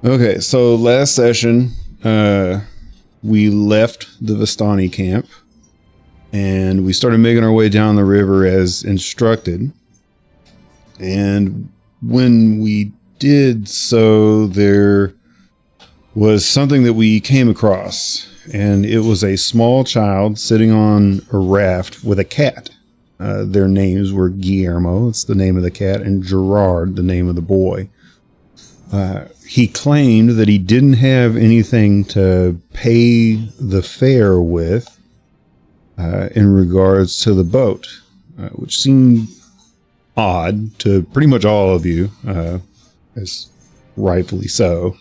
Okay, so last session, we left the Vistani camp and we started making our way down the river as instructed. And when we did so, there was something that we came across, and it was a small child sitting on a raft with a cat. Their names were Guillermo, it's the name of the cat, and Gerard, the name of the boy. He claimed that he didn't have anything to pay the fare with in regards to the boat, which seemed odd to pretty much all of you, as rightfully so.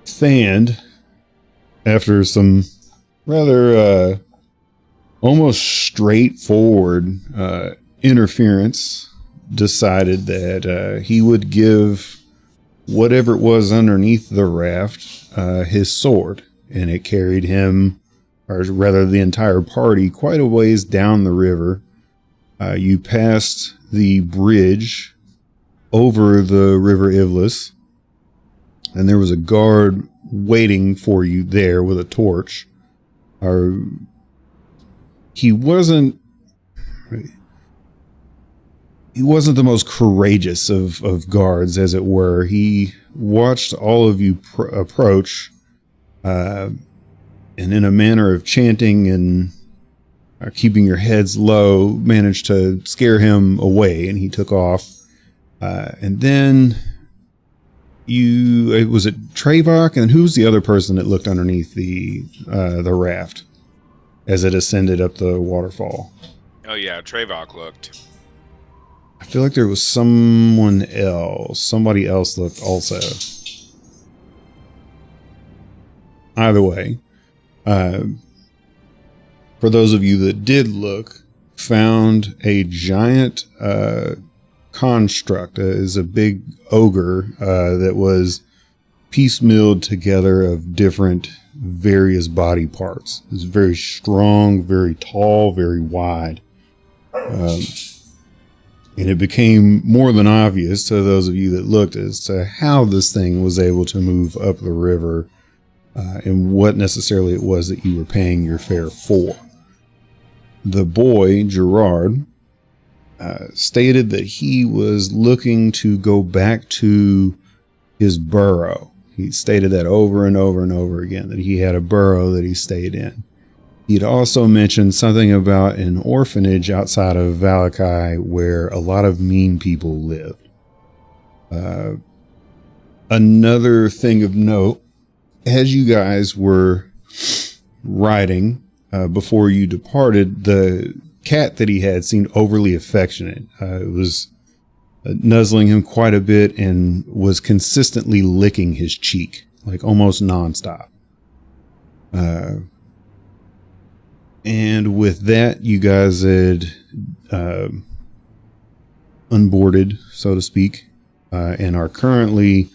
Thand, after some rather almost straightforward interference, decided that he would give whatever it was underneath the raft his sword, and it carried him, or rather the entire party, quite a ways down the river. You passed the bridge over the River Ivlis, and there was a guard waiting for you there with a torch. He wasn't the most courageous of guards, as it were. He watched all of you approach, and in a manner of chanting and keeping your heads low, managed to scare him away, and he took off. And then was it Trevok, and who's the other person that looked underneath the raft as it ascended up the waterfall? Oh yeah, Trevok looked. I feel like there was somebody else looked also. Either way, for those of you that did look, found a giant construct. Is a big ogre that was piecemealed together of different various body parts. It's very strong, very tall, very wide. And it became more than obvious to those of you that looked as to how this thing was able to move up the river and what necessarily it was that you were paying your fare for. The boy, Gerard, stated that he was looking to go back to his burrow. He stated that over and over and over again, that he had a burrow that he stayed in. He'd also mentioned something about an orphanage outside of Valakai where a lot of mean people lived. Another thing of note, as you guys were riding before you departed, the cat that he had seemed overly affectionate. It was nuzzling him quite a bit and was consistently licking his cheek, like almost nonstop. And with that, you guys had unboarded, so to speak, and are currently,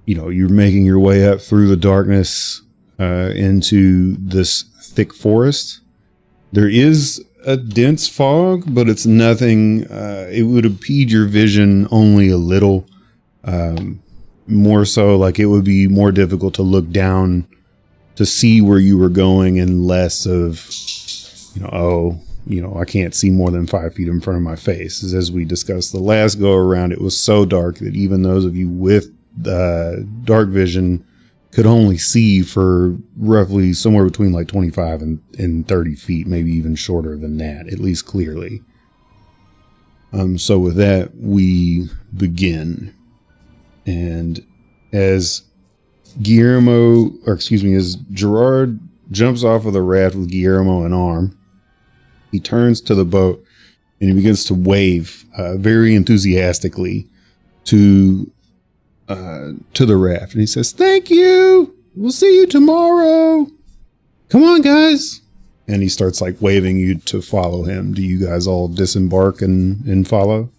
you're making your way up through the darkness into this thick forest. There is a dense fog, but it's nothing. It would impede your vision only a little. More so, like it would be more difficult to look down to see where you were going, and less of, I can't see more than 5 feet in front of my face. As we discussed the last go around, it was so dark that even those of you with dark vision could only see for roughly somewhere between like 25 and 30 feet, maybe even shorter than that, at least clearly. So with that, we begin. And as as Gerard jumps off of the raft with Guillermo in arm, he turns to the boat and he begins to wave very enthusiastically to the raft, and he says, "Thank you. We'll see you tomorrow. Come on, guys." And he starts like waving you to follow him. Do you guys all disembark and follow?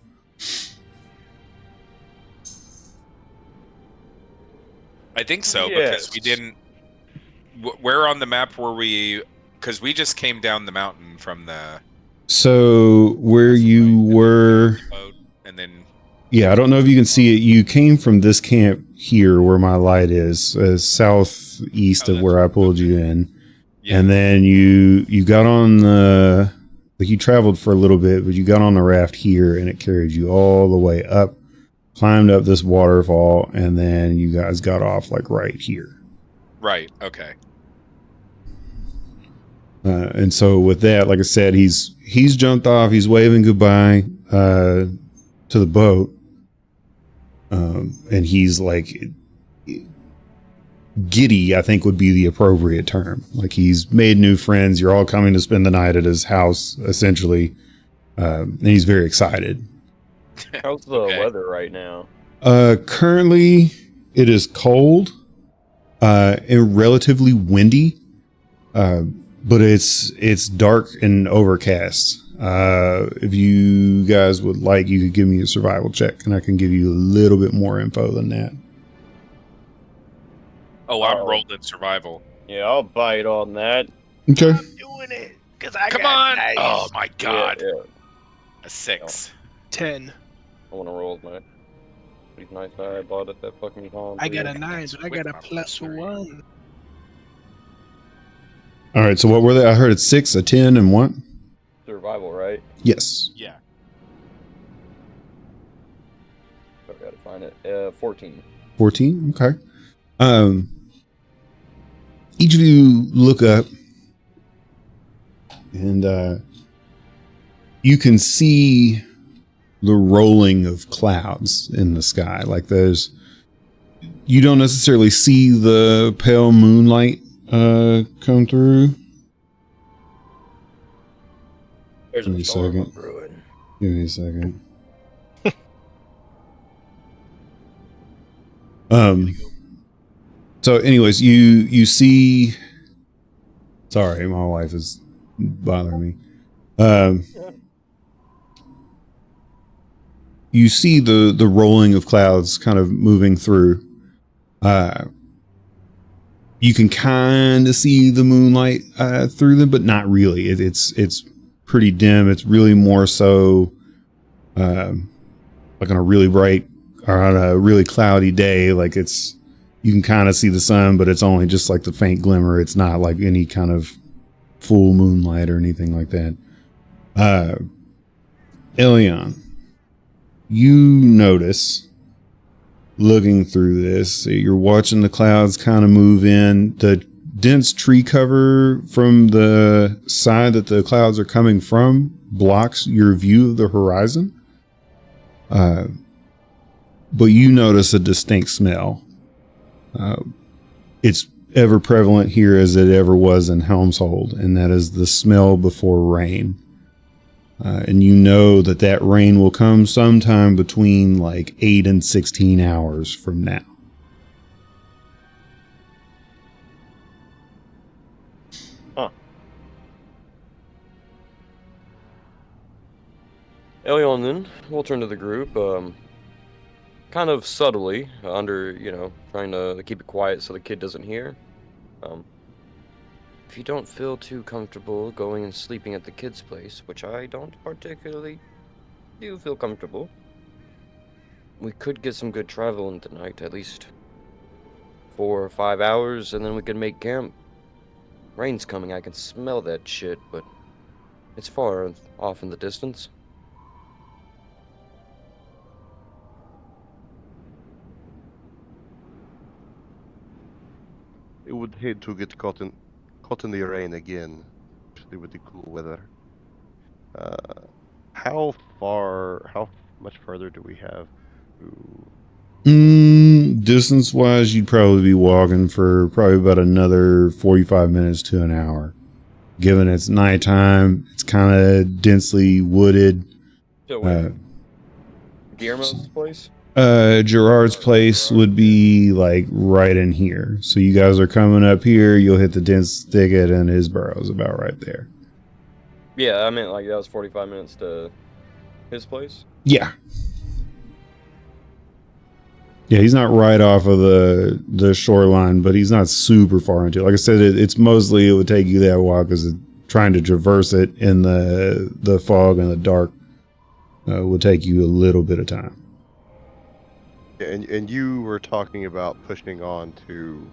I think so, Yes. because we didn't. Where on the map were we? Because we just came down the mountain from the. So where you were, boat, and then Yeah, I don't know if you can see it. You came from this camp here where my light is, southeast of where I pulled you in. Yeah. And then you got on the, like you traveled for a little bit, but you got on the raft here and it carried you all the way up, climbed up this waterfall, and then you guys got off like right here. Right. Okay. And so with that, like I said, he's jumped off. He's waving goodbye to the boat, and he's like giddy, I think would be the appropriate term. Like he's made new friends. You're all coming to spend the night at his house, essentially, and he's very excited. How's the weather right now? Currently, it is cold and relatively windy. But it's dark and overcast. If you guys would like, you could give me a survival check, and I can give you a little bit more info than that. Oh, I'm rolled in survival. Yeah, I'll bite on that. Okay. I'm doing it because I Come got on! nice. Oh my god! Yeah. A 6. 10. I want to roll my pretty nice die I bought at that fucking con. I got a 9, but I got a +1. All right. So what were they? I heard it's 6, a 10, and what? Survival, right? Yes. Yeah. I gotta find it. 14. 14. Okay. Each of you look up, and you can see the rolling of clouds in the sky. Like those, you don't necessarily see the pale moonlight come through. There's Give me a a storm second. through it. Give me a second. So anyways, you see, sorry, my wife is bothering me. You see the rolling of clouds kind of moving through. You can kind of see the moonlight through them, but not really. It's pretty dim. It's really more so like on a really bright or on a really cloudy day. Like you can kind of see the sun, but it's only just like the faint glimmer. It's not like any kind of full moonlight or anything like that. Elion, you notice looking through this, you're watching the clouds kind of move in. The dense tree cover from the side that the clouds are coming from blocks your view of the horizon. But you notice a distinct smell. It's ever prevalent here as it ever was in Helmshold, and that is the smell before rain. And you know that rain will come sometime between like 8 and 16 hours from now. Huh. Elion, then we'll turn to the group. Kind of subtly, trying to keep it quiet so the kid doesn't hear. If you don't feel too comfortable going and sleeping at the kid's place, which I don't particularly do feel comfortable, we could get some good travel in tonight, at least 4 or 5 hours, and then we could make camp. Rain's coming, I can smell that shit, but it's far off in the distance. I would hate to get caught in the rain again, especially with the cool weather. How much further do we have to... Distance-wise, you'd probably be walking for probably about another 45 minutes to an hour. Given it's nighttime, it's kind of densely wooded. Guillermo's place? Gerard's place would be like right in here. So you guys are coming up here, you'll hit the dense thicket, and his burrow's about right there. Yeah, I meant like that was 45 minutes to his place? Yeah. Yeah, he's not right off of the shoreline, but he's not super far into it. Like I said, it's mostly, it would take you that while because trying to traverse it in the fog and the dark would take you a little bit of time. And you were talking about pushing on to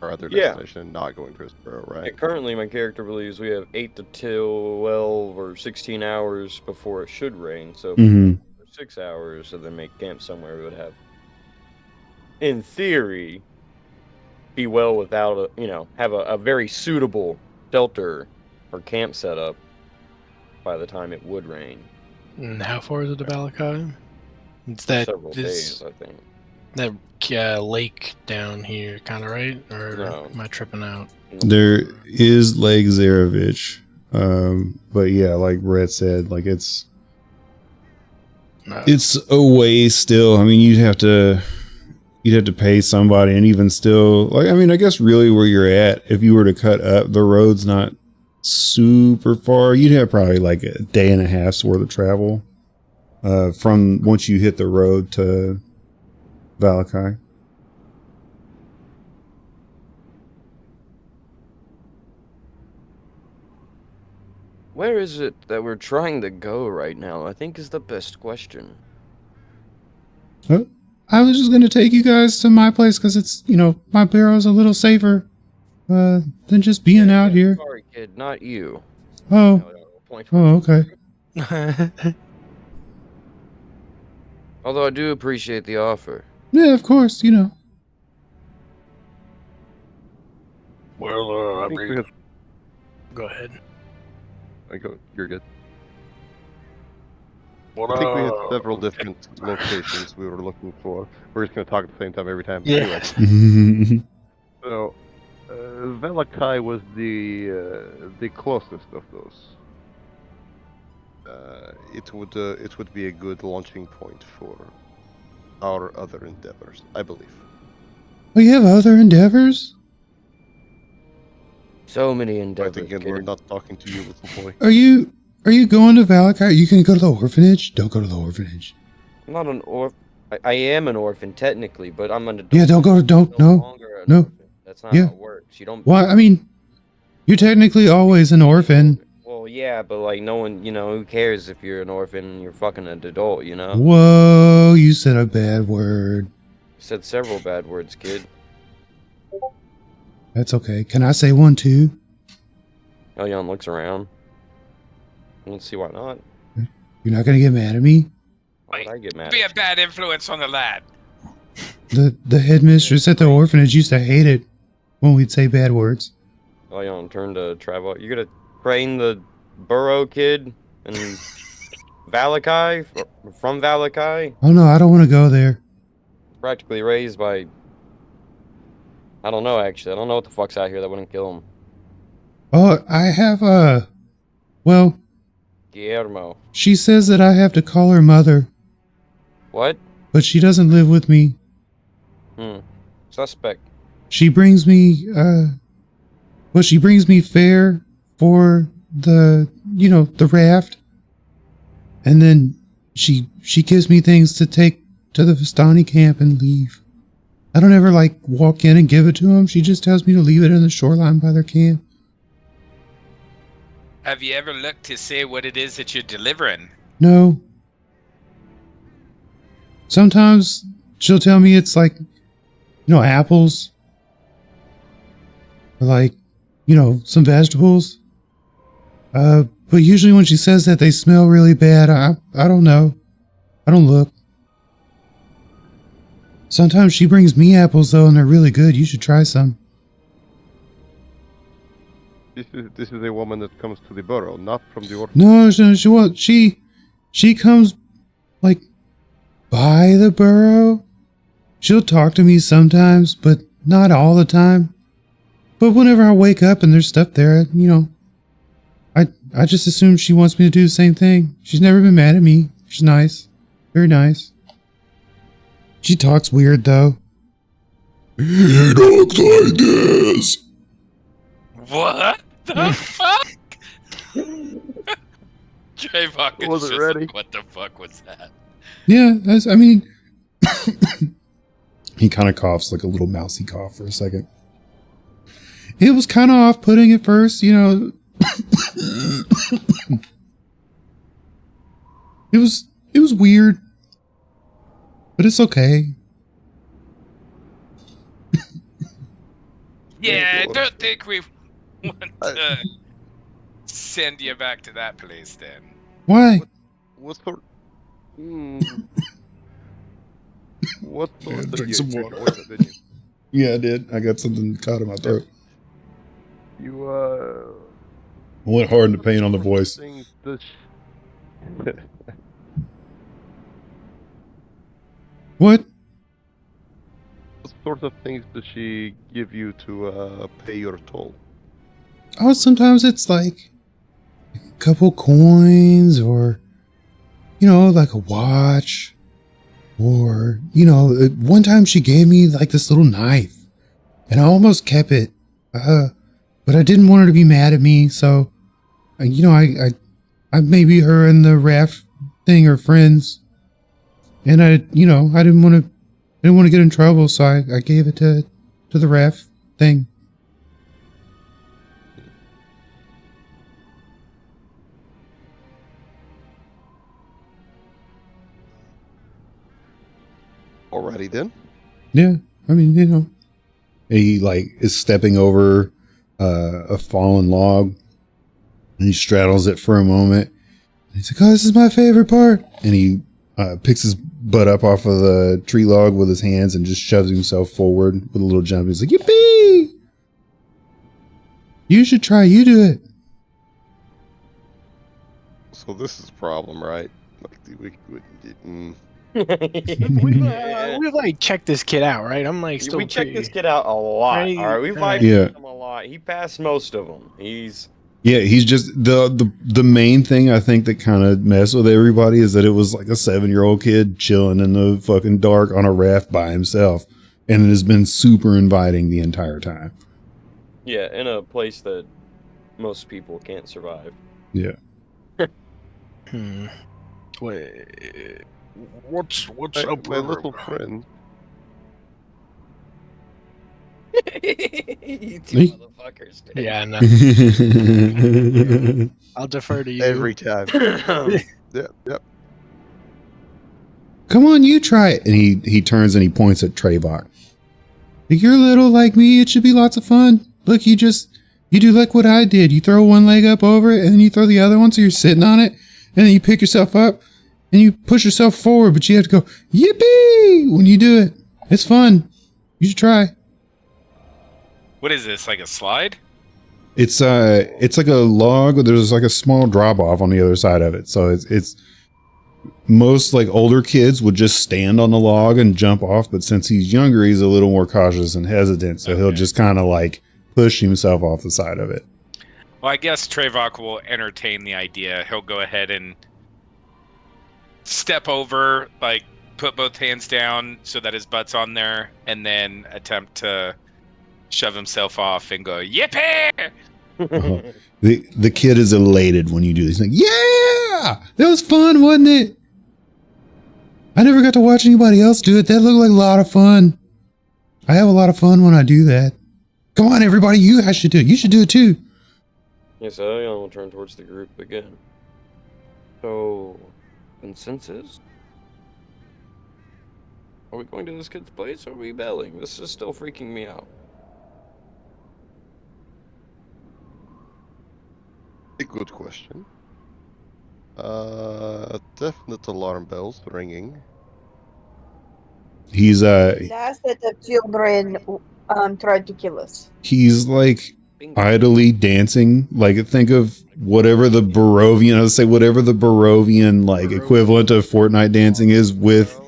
our other Yeah. destination and not going to Espero, Yeah, right? currently, my character believes we have 8 to 12 or 16 hours before it should rain. So, if we Mm-hmm. go for 6 hours and then make camp somewhere, we would have, in theory, be well without have a very suitable shelter or camp setup by the time it would rain. And how far is it to Valakai? It's For that several days, I think. that lake down here, kind of, right? Or No. am I tripping out? There is Lake Zarevich. But yeah, like Brett said, like it's No. a way still. I mean, you'd have to pay somebody, and even still, like, I mean, I guess really where you're at, if you were to cut up, the road's not super far. You'd have probably like a day and a half's worth of travel from once you hit the road to Valakai. Where is it that we're trying to go right now? I think is the best question. I was just going to take you guys to my place because it's, my barrow's a little safer than just being out here. Sorry, kid, not you. Oh, No, point okay. Although I do appreciate the offer. Yeah, of course, Well, I think we have, go ahead. you're good. What, I think we had several different locations we were looking for. We're just going to talk at the same time every time. Yeah. Anyway, so Velakai was the closest of those. It would be a good launching point for our other endeavors, I believe. Oh, you have other endeavors? So many But endeavors. again, we're kid. not talking to you, little boy. Are you going to Valakai? You can go to the orphanage? Don't go to the orphanage. I'm not an orphan. I am an orphan technically, but I'm an adult. Yeah, don't go. Don't. No No. longer an No. orphan. That's not Yeah. how it works. You don't. Well, I mean, you're technically always an orphan. Well, yeah, but like no one, who cares if you're an orphan and you're fucking an adult, Whoa, you said a bad word. Said several bad words, kid. That's okay. Can I say one too? Elyon looks around. Let's see why not. You're not gonna get mad at me? Why would I get mad Be a at you? bad influence on the lad. The headmistress at the orphanage used to hate it when we'd say bad words. Elyon turned to travel. You're gonna train the burrow kid in Valakai from Valakai, Oh no, I don't want to go there. practically raised by. I don't know actually. I don't know what the fuck's out here that wouldn't kill him. Oh, I have well, Guillermo. she says that I have to call her mother, What? but she doesn't live with me. Suspect. She brings me she brings me fare for the the raft, and then she gives me things to take to the Vistani camp and leave. I don't ever like walk in and give it to them. She just tells me to leave it in the shoreline by their camp. Have you ever looked to see what it is that you're delivering? No. Sometimes she'll tell me it's like, apples. Or like, some vegetables. But usually when she says that they smell really bad, I don't know. I don't look. Sometimes she brings me apples though, and they're really good. You should try some. This is a woman that comes to the burrow, not from the orphanage. No, she won't. She comes like by the burrow. She'll talk to me sometimes, but not all the time. But whenever I wake up and there's stuff there, I just assume she wants me to do the same thing. She's never been mad at me. She's nice. Very nice. She talks weird though. He talks like this. What the fuck? Trayvon is Wasn't just ready. like, what the fuck was that? Yeah, he kind of coughs like a little mousy cough for a second. It was kind of off-putting at first, It was weird. but it's okay. Yeah, I Well, don't think we want to send you back to that place then. Why? What sort? What Yeah, sort? drink You some drank water. poison, didn't you? Yeah, I did. I got something caught in my throat. You I went hard in the what pain on the sort of voice. things does What? what sort of things does she give you to pay your toll? Oh, sometimes it's like a couple coins or, like a watch. Or, one time she gave me like this little knife and I almost kept it. But I didn't want her to be mad at me. So, I maybe her and the raft thing are friends. And I didn't want to get in trouble. So I gave it to the raft thing. Alrighty then. Yeah. I mean, he like is stepping over a fallen log and he straddles it for a moment. And he's like, "Oh, this is my favorite part." And he picks his butt up off of the tree log with his hands and just shoves himself forward with a little jump. He's like, "Yippee! You should try. You do it." So this is a problem, right? Like We've like checked this kid out, right? I'm like still we checked pretty- this kid out a lot. Right, All right, we right. vibed Yeah. with him a lot. He passed most of them. He's Yeah, he's just the main thing I think that kind of messed with everybody is that it was like a 7-year-old kid chilling in the fucking dark on a raft by himself, and it has been super inviting the entire time. yeah in a place that most people can't survive. Yeah. Wait, what's my, up, my little friend. You two Me? motherfuckers. Yeah, no, I'll defer to you. Every time. Yep. Come on, you try it. And he turns and he points at Trevok. You're little like me. It should be lots of fun. Look, you do like what I did. You throw one leg up over it and then you throw the other one so you're sitting on it. And then you pick yourself up and you push yourself forward, but you have to go, yippee, when you do it. It's fun. You should try. What is this? Like a slide? It's like a log, but there's like a small drop off on the other side of it. So it's most like older kids would just stand on the log and jump off, but since he's younger, he's a little more cautious and hesitant. So he'll just kind of like push himself off the side of it. Well, I guess Trevok will entertain the idea. He'll go ahead and step over, like put both hands down so that his butt's on there, and then attempt to shove himself off and go, yippee! The kid is elated when you do this. He's like, yeah, that was fun, wasn't it? I never got to watch anybody else do it. That looked like a lot of fun. I have a lot of fun when I do that. Come on, everybody, you guys should do it. You should do it too. Yes, I will turn towards the group again. So, consensus? Are we going to this kid's place or are we bailing? This is still freaking me out. A good question. Definite alarm bells ringing. He's Last set of children tried to kill us. he's like Bingo. idly dancing. Like think of whatever the Barovian like equivalent of Fortnite dancing is with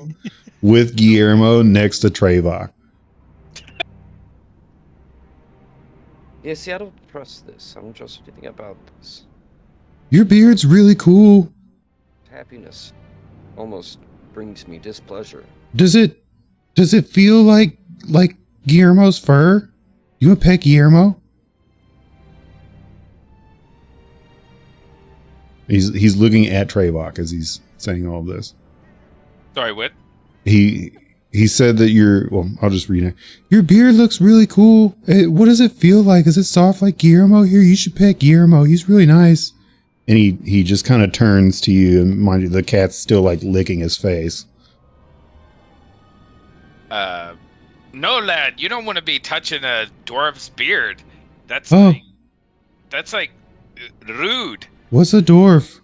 Guillermo next to Trevok. Yeah, see, I don't trust this. I don't trust anything about this. Your beard's really cool. Happiness almost brings me displeasure. Does it feel like Guillermo's fur? You want to pet Guillermo? He's looking at Trevok as he's saying all of this. Sorry, what? He said that I'll just read it. Your beard looks really cool. What does it feel like? Is it soft like Guillermo? Here, you should pet Guillermo. He's really nice. And he just kind of turns to you, and mind you, the cat's still like licking his face. No, lad, you don't want to be touching a dwarf's beard. That's Oh, like rude. what's a dwarf?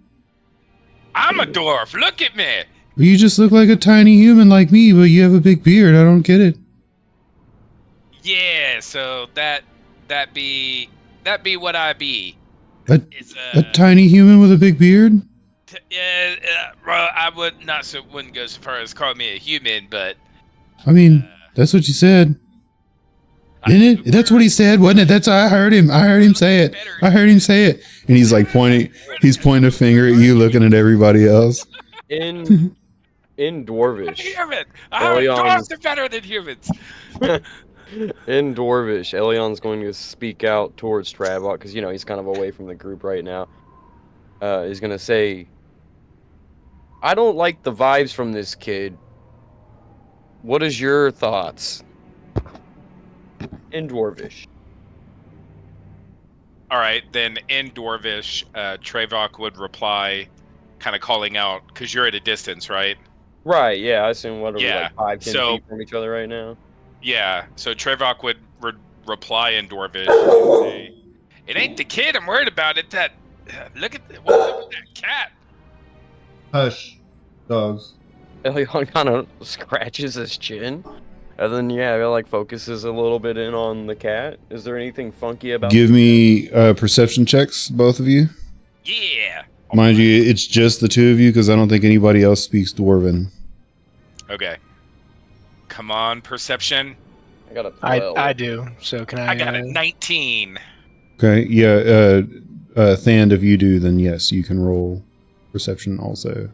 I'm a dwarf. Look at me. You just look like a tiny human like me, but you have a big beard. I don't get it. Yeah, so that be what I be. A, It's a tiny human with a big beard? well, I wouldn't go so far as call me a human, but I mean, that's what you said. Didn't it? That's what he said, wasn't it? That's I heard him. I heard him say it. I heard him say it. And he's like pointing. He's pointing a finger at you, looking at everybody else. In Dwarvish, human. Elion's- Dwarves are better than humans. in Dwarvish, Elion's going to speak out towards Strahd because he's kind of away from the group right now. He's gonna say, "I don't like the vibes from this kid. What is your thoughts?" In Dwarvish. All right, then in Dwarvish, Trevok would reply, kind of calling out, because you're at a distance, right? Right, yeah, I assume what are we, Yeah, like 5-10 so- feet from each other right now? Yeah, so Trevok would reply in Dwarvish and say, "It ain't the kid I'm worried about. It's that. Look at what's up with that cat." Hush, dogs. Elion kind of scratches his chin, and then focuses a little bit in on the cat. Is there anything funky about? Give me perception checks, both of you. Yeah. Mind you, it's just the two of you because I don't think anybody else speaks Dwarven. Okay. Come on, perception. I got a 12. I do. So can I? I got a 19. Okay, yeah. Thand, if you do, then yes, you can roll perception also.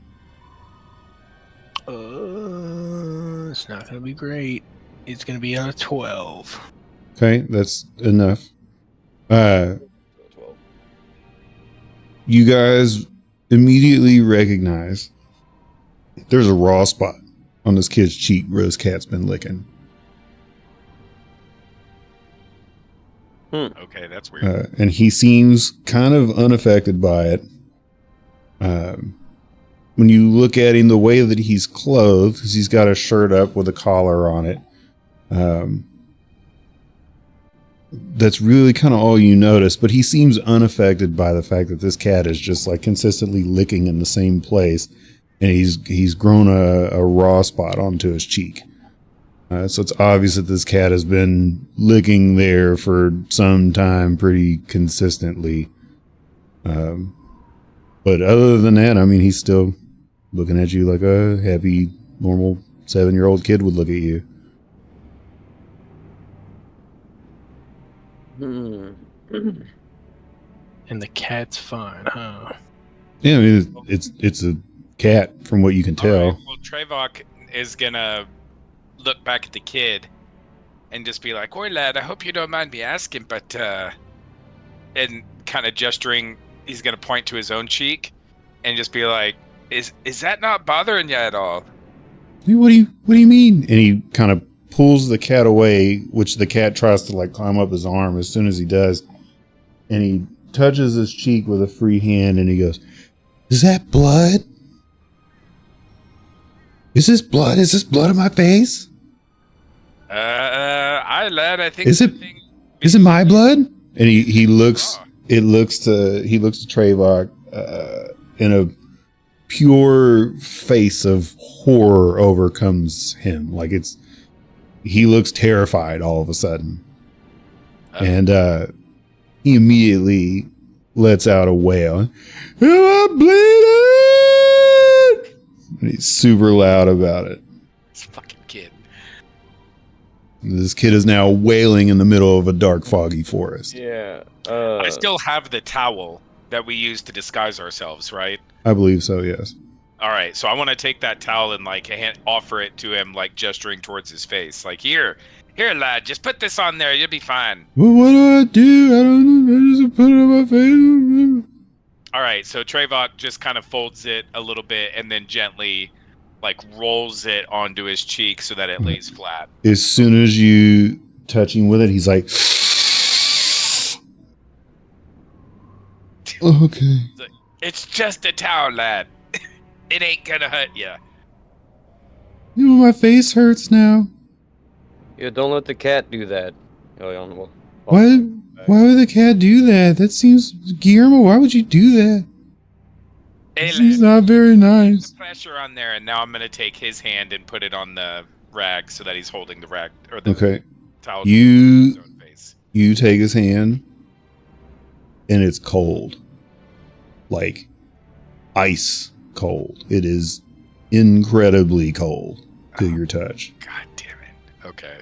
It's not gonna be great. It's gonna be on a 12. Okay, that's enough. 12. You guys immediately recognize there's a raw spot on this kid's cheek where this cat's been licking. Okay, that's weird. And he seems kind of unaffected by it. When you look at him, the way that he's clothed, because he's got a shirt up with a collar on it, that's really kind of all you notice. But he seems unaffected by the fact that this cat is just like consistently licking in the same place, and he's grown a raw spot onto his cheek. So it's obvious that this cat has been licking there for some time pretty consistently. But other than that, I mean, he's still looking at you like a happy, normal 7-year-old kid would look at you. And the cat's fine, huh? Yeah, I mean, it's a cat from what you can tell. All right, well, Trevok is gonna look back at the kid and just be like, "Oi, lad, I hope you don't mind me asking, but," and kind of gesturing, he's gonna point to his own cheek and just be like, "Is that not bothering you at all?" What do you mean? And he kind of pulls the cat away, which the cat tries to like climb up his arm as soon as he does. And he touches his cheek with a free hand and he goes, "Is that blood? Is this blood? Is this blood on my face? Lad, I think Is it my blood?" And he looks to Trevok in a pure face of horror overcomes him. Like he looks terrified all of a sudden. And he immediately lets out a wail. "I'm bleeding!" And he's super loud about it. This fucking kid. This kid is now wailing in the middle of a dark, foggy forest. Yeah. I still have the towel that we use to disguise ourselves, right? I believe so, yes. All right, so I want to take that towel and like offer it to him, like gesturing towards his face, like, here, lad, just put this on there, you'll be fine. Well, what do I do? I don't know. I just put it on my face. All right, so Trevok just kind of folds it a little bit and then gently, like, rolls it onto his cheek so that it lays flat. As soon as you touch him with it, he's like, "Okay." It's just a towel, lad. It ain't gonna hurt you. You know, my face hurts now. Yeah, don't let the cat do that. Elion will. Why would the cat do that? That seems... Guillermo, why would you do that? Hey, He's lad, not very keep nice. the pressure on there, and now I'm gonna take his hand and put it on the rag so that he's holding the rag or the Okay. towel. You- his own face. You take his hand, and it's cold. Like, ice cold. It is incredibly cold to your touch. God damn it. Okay.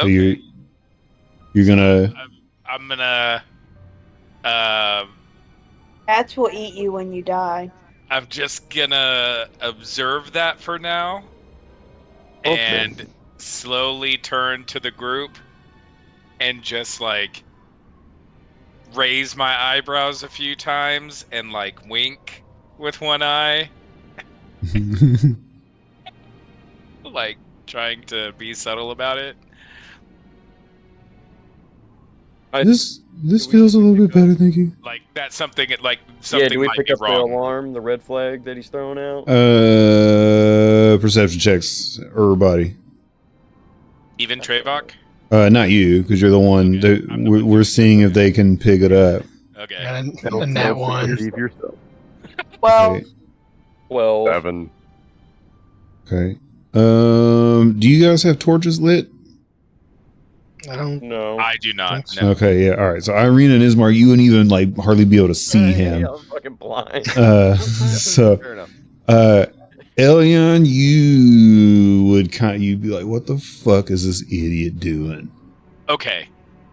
So you're gonna... I'm gonna. Cats will eat you when you die. I'm just gonna observe that for now, Okay. and slowly turn to the group, and just like raise my eyebrows a few times and like wink with one eye, like trying to be subtle about it. This Do we- feels a do we little bit pick up- better, thank you. Like that's something. Like Yeah, something do we might pick be up the wrong. alarm, the red flag that he's throwing out? Perception checks, everybody. Even Trevok. Not you, because you're the one Okay, that I'm the one we're doing seeing if they can pick it up. Okay. And Don't that one. deceive yourself. Well, Okay. 12. 7. Okay. Do you guys have torches lit? I don't. No. I do not. Thanks. No. Okay, yeah, all right. So Irene and Ismar, you wouldn't even like hardly be able to see him. Yeah, I'm fucking blind. So, Fair enough. Elion, you'd be like, what the fuck is this idiot doing? Okay.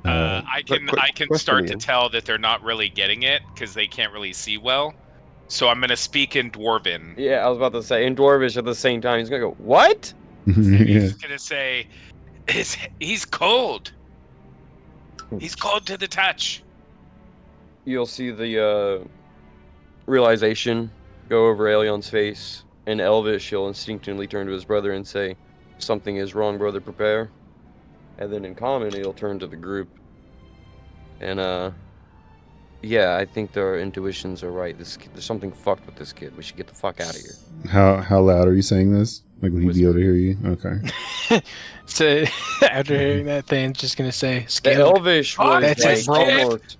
I can quick question, start to Ian. tell that they're not really getting it because they can't really see well. So I'm gonna speak in Dwarven. Yeah, I was about to say, in Dwarvish at the same time, he's gonna go, what? And Yeah. he's gonna say, "He's cold. He's cold to the touch." You'll see the realization go over Aelion's face. In Elvish, he'll instinctively turn to his brother and say, something is wrong, brother, prepare. And then in Common, he'll turn to the group. And, yeah, I think their intuitions are right. There's something fucked with this kid. We should get the fuck out of here. How loud are you saying this? Like, would he be able to hear you? Okay. So after hearing that, Than's just gonna say, The "Scale." Elvish Oh, was that's it, like bro. almost...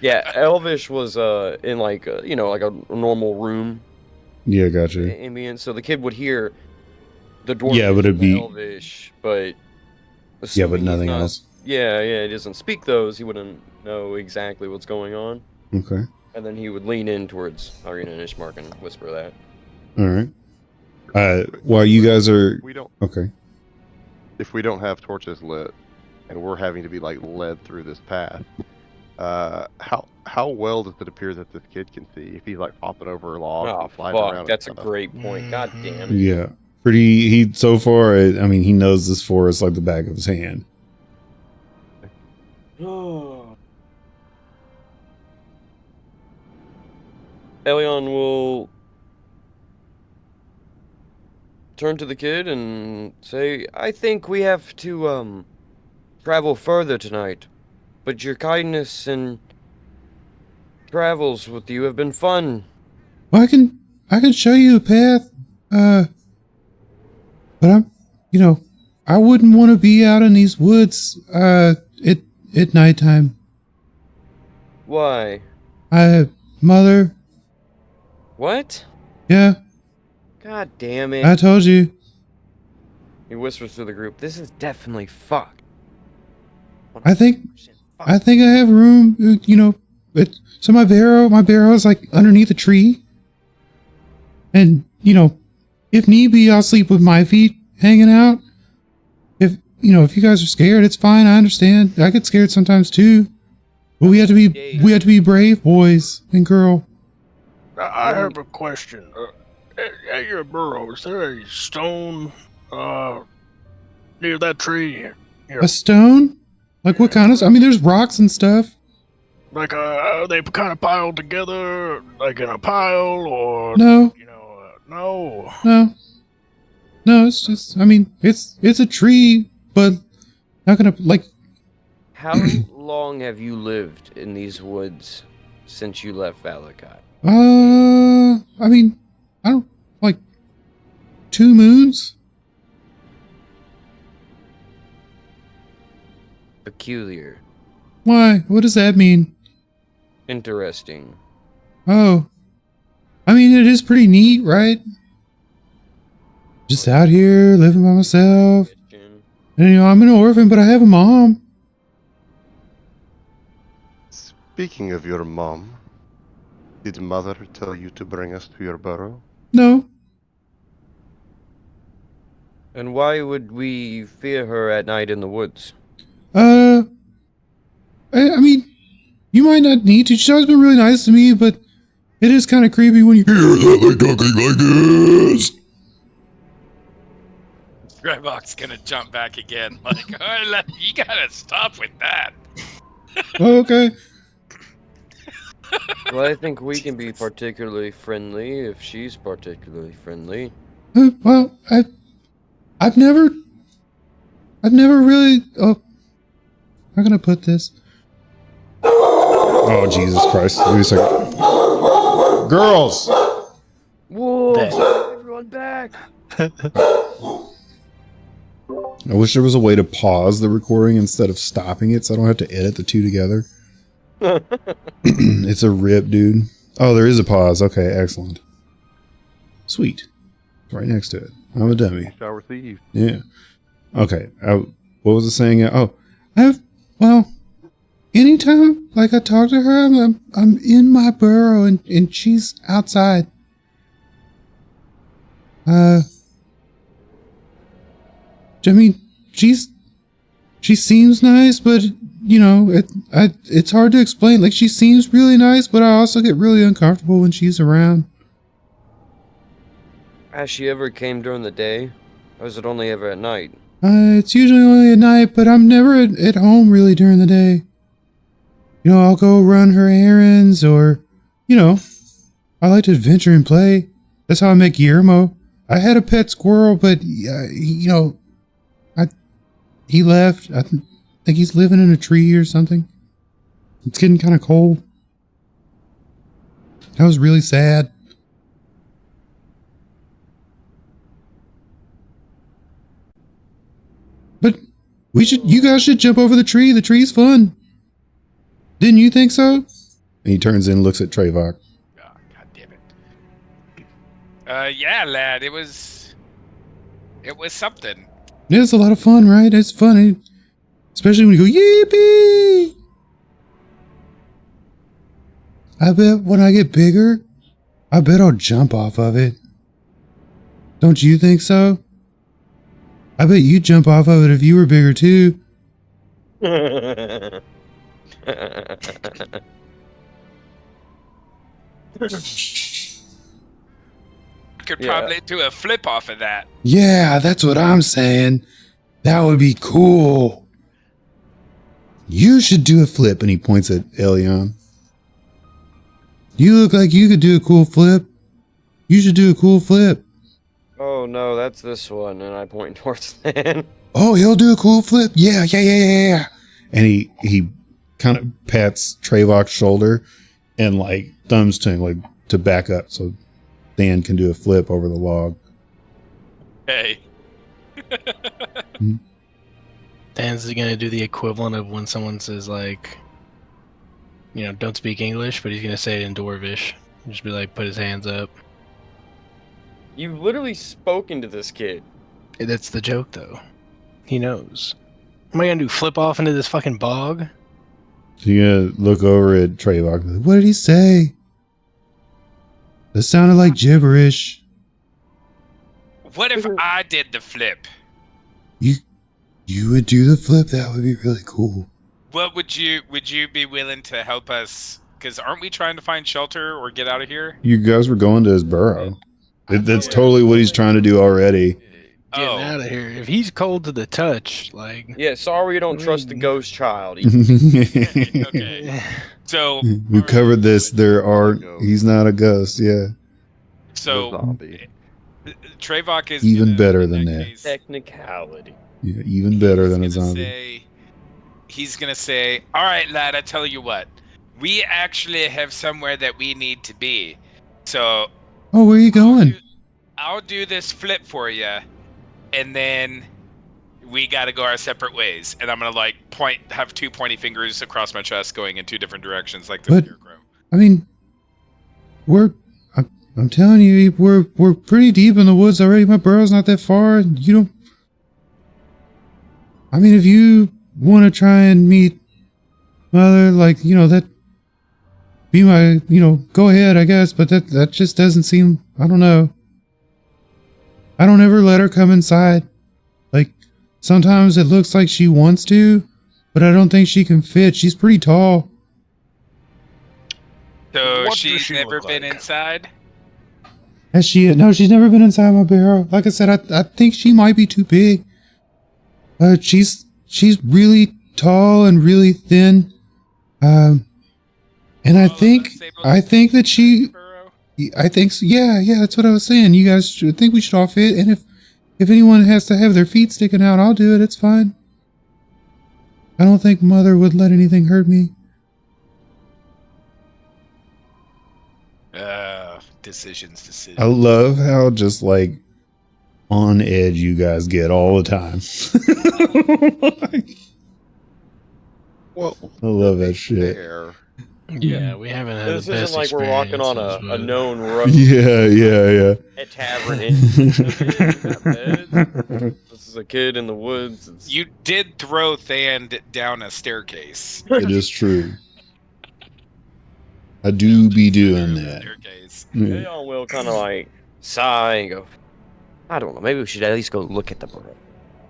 Yeah, Elvish was in like like a normal room Yeah, gotcha. ambient, so the kid would hear the dwarf. Yeah, but it'd and the be- Elvish, but Yeah, but assuming he's nothing not- else. Yeah, he doesn't speak those. He wouldn't know exactly what's going on, Okay. and then he would lean in towards Arena and Ishmark and whisper that. All right. While you guys are... We don't. Okay. If we don't have torches lit, and we're having to be like led through this path, how well does it appear that this kid can see? If he's like hopping over logs Oh and sliding fuck, around, and that's a stuff. great point. God damn it. Yeah. Pretty... So far, I mean, he knows this forest like the back of his hand. Elion will turn to the kid and say, I think we have to, travel further tonight. But your kindness and travels with you have been fun. Well, I can show you a path. But I wouldn't want to be out in these woods, at nighttime. Why? Mother, What? yeah, God damn it. I told you. He whispers to the group, this is definitely fucked. I think 100% I fucked. think I have room, so my barrow is like underneath a tree. And, if need be, I'll sleep with my feet hanging out. If you guys are scared, it's fine. I understand. I get scared sometimes too. But we have to be brave, boys and girl. I have a question. At your burrow, is there a stone near that tree? A stone? Like what kind of? I mean, there's rocks and stuff. Like, are they kind of piled together, like in a pile, or No, no? no. It's just. I mean, it's a tree, but not gonna like. How long have you lived in these woods since you left Valakai? I mean, I don't like 2 moons? Peculiar. Why? What does that mean? Interesting. Oh. I mean, it is pretty neat, right? Just out here, living by myself. Question. And, you know, I'm an orphan, but I have a mom. Speaking of your mom, did Mother tell you to bring us to your burrow? No. And why would we fear her at night in the woods? I mean, you might not need to. She's always been really nice to me, but it is kind of creepy when you hear that like talking like this. Greybock's gonna jump back again. Like, oh, you gotta stop with that. Okay. Well, I think we can be particularly friendly if she's particularly friendly. Well, I've never really. Oh, how can I put this? Oh, Jesus Christ! Wait a second. Girls. Whoa! Everyone back! I wish there was a way to pause the recording instead of stopping it, so I don't have to edit the two together. It's a rip, dude. Oh, there is a pause. Okay, excellent. Sweet. It's right next to it. I'm a dummy. Shall receive. Yeah. Okay. What was I saying? Well, anytime like I talk to her, I'm in my burrow and she's outside. I mean, she seems nice, but you know, it's hard to explain. Like, she seems really nice, but I also get really uncomfortable when she's around. Has she ever came during the day? Or is it only ever at night? It's usually only at night, but I'm never at home really during the day. You know, I'll go run her errands, or, you know, I like to adventure and play. That's how I met Guillermo. I had a pet squirrel, but, you know, he left. I think he's living in a tree or something. It's getting kind of cold. That was really sad. But you guys should jump over the tree. The tree's fun. Didn't you think so? And he turns in and looks at Trevok. Oh, God damn it. Yeah, lad, it was something. Yeah, it's a lot of fun, right? It's funny. Especially when you go, yippee! I bet when I get bigger, I bet I'll jump off of it. Don't you think so? I bet you'd jump off of it if you were bigger too. Could Yeah. probably do a flip off of that. Yeah, that's what I'm saying. That would be cool. You should do a flip. And he points at Elion. You look like you could do a cool flip. You should do a cool flip. Oh no, that's this one, and I point towards Than. Oh, he'll do a cool flip. Yeah. And he kind of pats Trevok's shoulder and like thumbs to him like to back up so Dan can do a flip over the log. Hey. Dan's gonna do the equivalent of when someone says like, you know, don't speak English, but he's gonna say it in Dwarvish. Just be like, put his hands up. You've literally spoken to this kid. That's the joke, though. He knows. Am I gonna do flip off into this fucking bog? So you gotta look over at Trevok. Like, what did he say? That sounded like gibberish. What if I did the flip? You would do the flip? That would be really cool. What would you be willing to help us? Because aren't we trying to find shelter or get out of here? You guys were going to his burrow. That's totally what he's trying to do already. Getting Oh. out of here. If he's cold to the touch, like. Yeah, sorry you don't trust the ghost child. Okay. So We covered this. He's not a ghost. Yeah. so zombie. Trevok is Even gonna, better in than that. case, Technicality. Yeah. Even better than a he's gonna zombie. he's gonna say, "All right, lad. I tell you what. We actually have somewhere that we need to be. So Oh, where are you going? I'll do this flip for you, and then we got to go our separate ways. And I'm gonna like have two pointy fingers across my chest, going in two different directions, like the But- scarecrow. I mean, I'm telling you, we're pretty deep in the woods already. My burrow's not that far. You don't. I mean, if you want to try and meet Mother, like, that be my, go ahead, I guess. But that just doesn't seem. I don't know. I don't ever let her come inside. Like, sometimes it looks like she wants to, but I don't think she can fit. She's pretty tall. So What does she's she never look been like? inside. Has she? No, she's never been inside my barrel. Like I said, I think she might be too big. She's really tall and really thin. And I think that she. I think so. Yeah, that's what I was saying. You guys should think we should all fit. And if anyone has to have their feet sticking out, I'll do it. It's fine. I don't think Mother would let anything hurt me. Decisions. I love how just like on edge you guys get all the time. Well, I love that shit. fair. Yeah, we haven't had This the best isn't like we're walking on experiences, a but- known road. Yeah. A tavern. This is a kid in the woods. You did throw Thand down a staircase. It is true. I do be doing that. Staircase. Yeah. Leon will kind of like sigh and go, I don't know, maybe we should at least go look at the burrow.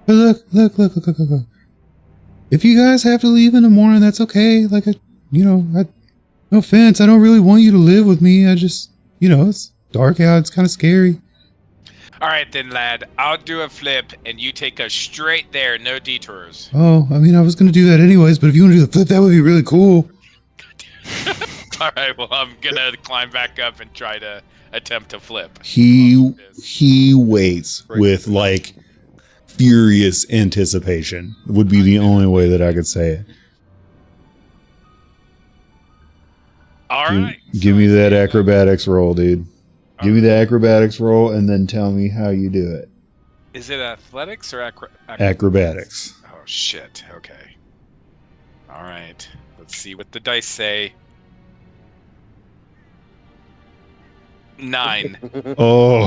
But look. If you guys have to leave in the morning, that's okay. Like, no offense. I don't really want you to live with me. I just, it's dark out. It's kind of scary. All right then, lad. I'll do a flip, and you take us straight there, no detours. Oh, I mean, I was going to do that anyways, but if you want to do the flip, that would be really cool. All right. Well, I'm gonna climb back up and try to attempt to flip. He waits with like furious anticipation. Would be the only way that I could say it. All right. Give me that acrobatics roll, dude. Give me the acrobatics roll and then tell me how you do it. Is it athletics or Acrobatics. Oh shit. Okay. All right. Let's see what the dice say. 9. Oh.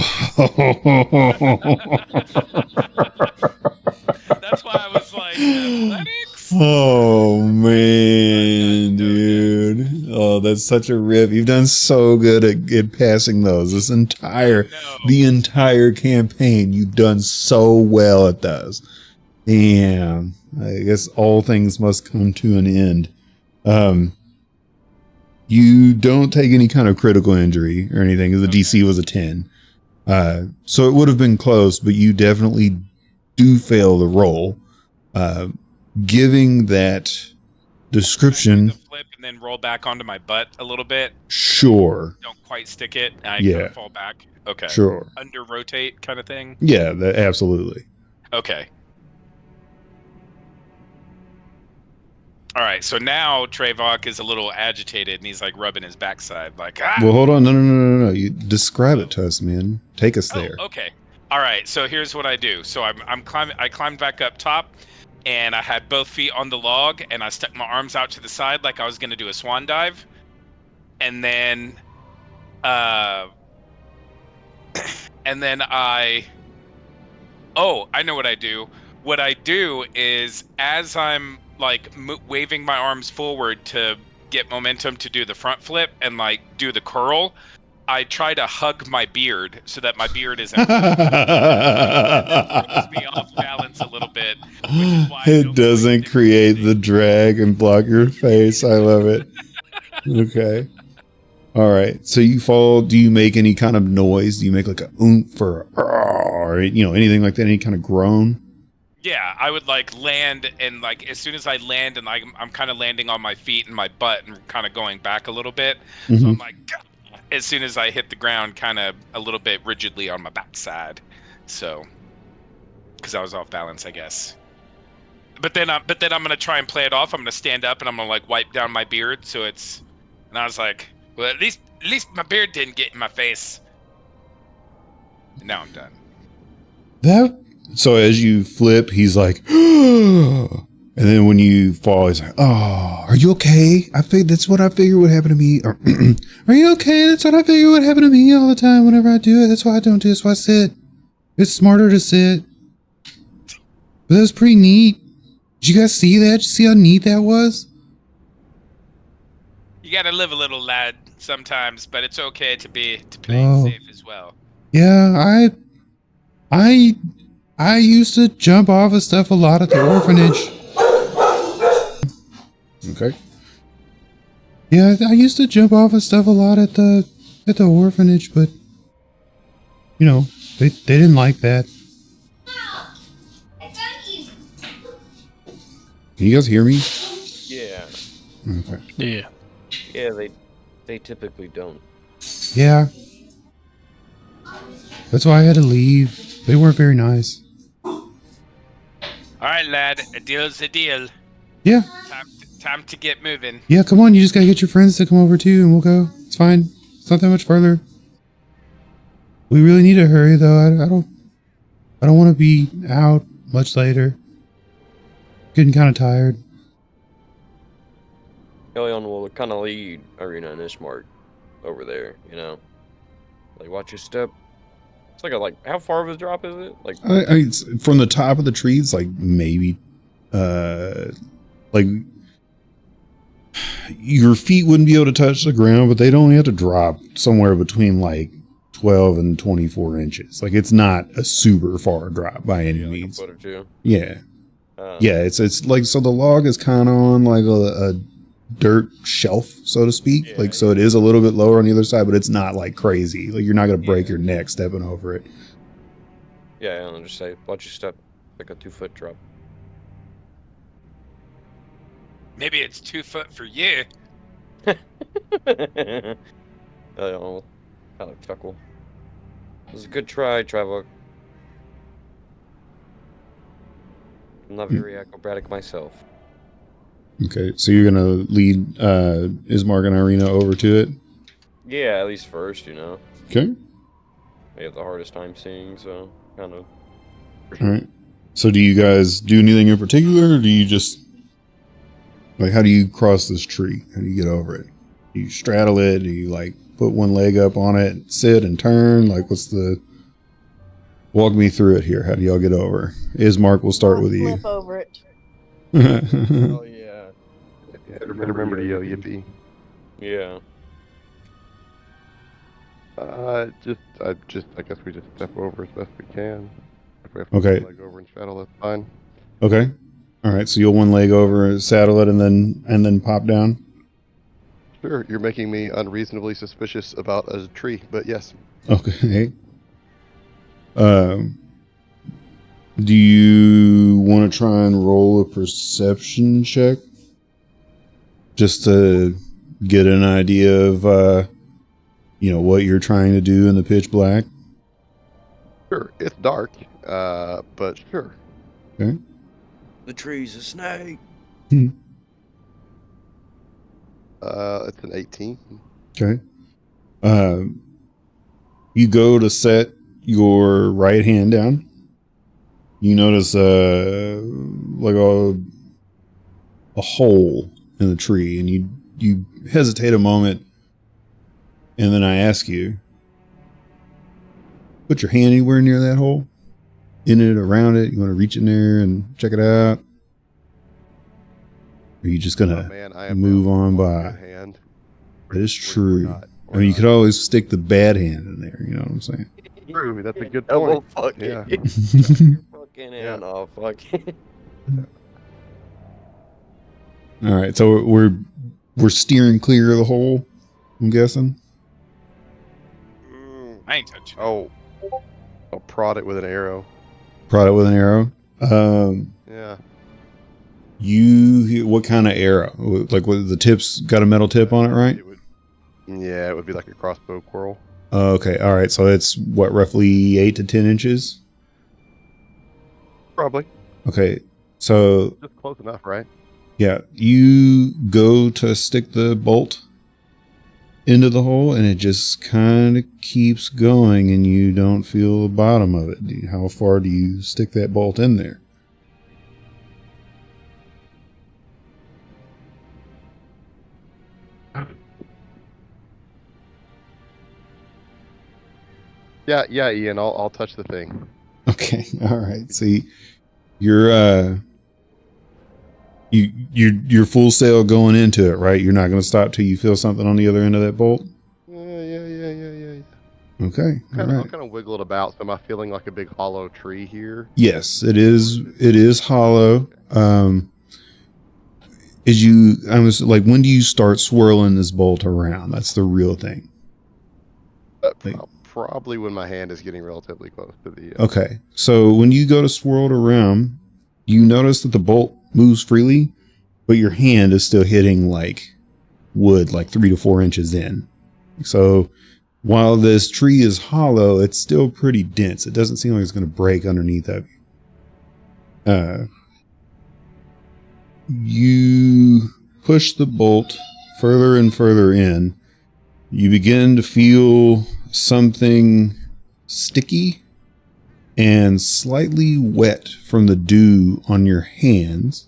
That's why I was like, athletics? Oh man, dude. Oh, that's such a rip. You've done so good at passing those. The entire campaign, you've done so well at those. Damn. I guess all things must come to an end. You don't take any kind of critical injury or anything. The DC was a 10. So it would have been close, but you definitely do fail the roll. Giving that description. The flip and then roll back onto my butt a little bit. Sure. Don't quite stick it. And I kind of fall back. Okay. Sure. Under rotate kind of thing. Yeah, absolutely. Okay. All right. So now Trevok is a little agitated and he's like rubbing his backside, like ah. Well, hold on. No. You describe it to us, man. Take us there. Oh, okay. All right. So here's what I do. So I'm climbing. I climbed back up top, and I had both feet on the log, and I stuck my arms out to the side like I was gonna do a swan dive, and then, I know what I do. What I do is as I'm like waving my arms forward to get momentum to do the front flip and like do the curl, I try to hug my beard so that my beard isn't throws me off balance a little bit. Which is why It doesn't create the drag and block your face. I love it. Okay. All right. So you fall. Do you make any kind of noise? Do you make like a oomph or anything like that? Any kind of groan? Yeah, I would like land and like as soon as I land and like I'm kind of landing on my feet and my butt and kind of going back a little bit. So I'm like, as soon as I hit the ground, kind of a little bit rigidly on my backside. So, because I was off balance, I guess. But then I'm gonna try and play it off. I'm gonna stand up and I'm gonna like wipe down my beard. So it's, and I was like, well, at least my beard didn't get in my face. And Now I'm done. So as you flip, he's like, and then when you fall, he's like, oh, are you okay? That's what I figured would happen to me. Or, are you okay? That's what I figured would happen to me all the time whenever I do it. That's why I don't do it. That's why I sit. It's smarter to sit. But that was pretty neat. Did you guys see that? Did you see how neat that was? You gotta live a little, lad, sometimes, but it's okay to play safe as well. Yeah, I used to jump off of stuff a lot at the orphanage. Okay. Yeah, I used to jump off of stuff a lot at the orphanage, but you know, they didn't like that. Can you guys hear me? Yeah. Okay. Yeah. Yeah, they typically don't. Yeah. That's why I had to leave. They weren't very nice. All right, lad. A deal's a deal. Yeah. Time to get moving. Yeah, come on. You just gotta get your friends to come over too, and we'll go. It's fine. It's not that much further. We really need to hurry, though. I don't want to be out much later. Getting kind of tired. Elion will kind of lead Arena and Ishmark over there, you know? Like, watch your step. It's like how far of a drop is it? Like, It's from the top of the trees, like maybe, like your feet wouldn't be able to touch the ground, but they'd only have to drop somewhere between like 12 and 24 inches. Like it's not a super far drop by any means. like a foot or two. Yeah. Yeah, it's like, so the log is kind of on like a dirt shelf, so to speak. Yeah, like, so it is a little bit lower on the other side, but it's not like crazy. Like you're not going to break your neck stepping over it. Yeah, I'll just say, watch your step. Like a 2-foot drop. Maybe it's 2 foot for you. Elion will kind of chuckle. It was a good try, Trevor. I'm not very acrobatic myself. Okay, so you're going to lead Ismark and Irina over to it? Yeah, at least first, you know. Okay. They have the hardest time seeing, so kind of. All right. So do you guys do anything in particular, or do you just, like, how do you cross this tree? How do you get over it? Do you straddle it? Do you, like, put one leg up on it, sit and turn? Like, what's the... Walk me through it here. How do y'all get over? Ismark, we'll start with you. Flip over it. Oh, yeah. Remember to yell yippee. Yeah. I guess we just step over as best we can. If we have to Okay. leg over and straddle, that's fine. Okay. All right. So you'll one leg over, saddle it, and then pop down. Sure, you're making me unreasonably suspicious about a tree, but yes. Okay. Do you want to try and roll a perception check? Just to get an idea of, what you're trying to do in the pitch black? Sure, it's dark, but sure. Okay. The tree's a snake. It's an 18. Okay. You go to set your right hand down. You notice like a hole in the tree, and you hesitate a moment, and then I ask you, put your hand anywhere near that hole, in it, around it. You want to reach in there and check it out? Or are you just gonna move on by? Hand. That is true. I mean, you could always stick the bad hand in there. You know what I'm saying? True, that's a good Oh, point. fuck Yeah. it. Fucking hand off. Fuck it. All right, so we're steering clear of the hole, I'm guessing. I ain't touching. Oh, I'll prod it with an arrow. Prod it with an arrow. Yeah. What kind of arrow? Like, what, the tip's got a metal tip on it, right? It would be like a crossbow quirl. Okay, all right. So it's what, roughly 8 to 10 inches? Probably. Okay, so Just close enough, right? yeah, you go to stick the bolt into the hole, and it just kind of keeps going, and you don't feel the bottom of it. How far do you stick that bolt in there? Yeah, Ian. I'll touch the thing. Okay, all right. So you're you're full sail going into it, right? You're not going to stop till you feel something on the other end of that bolt. Yeah. Okay, all right. I'll kind of wiggle it about. So am I feeling like a big hollow tree here? Yes, it is. It is hollow. I was like, when do you start swirling this bolt around? That's the real thing. Probably when my hand is getting relatively close to the. Okay, so when you go to swirl it around, you notice that the bolt moves freely, but your hand is still hitting like wood, like 3 to 4 inches in. So while this tree is hollow, it's still pretty dense. It doesn't seem like it's going to break underneath of you. You push the bolt further and further in. You begin to feel something sticky and slightly wet from the dew on your hands.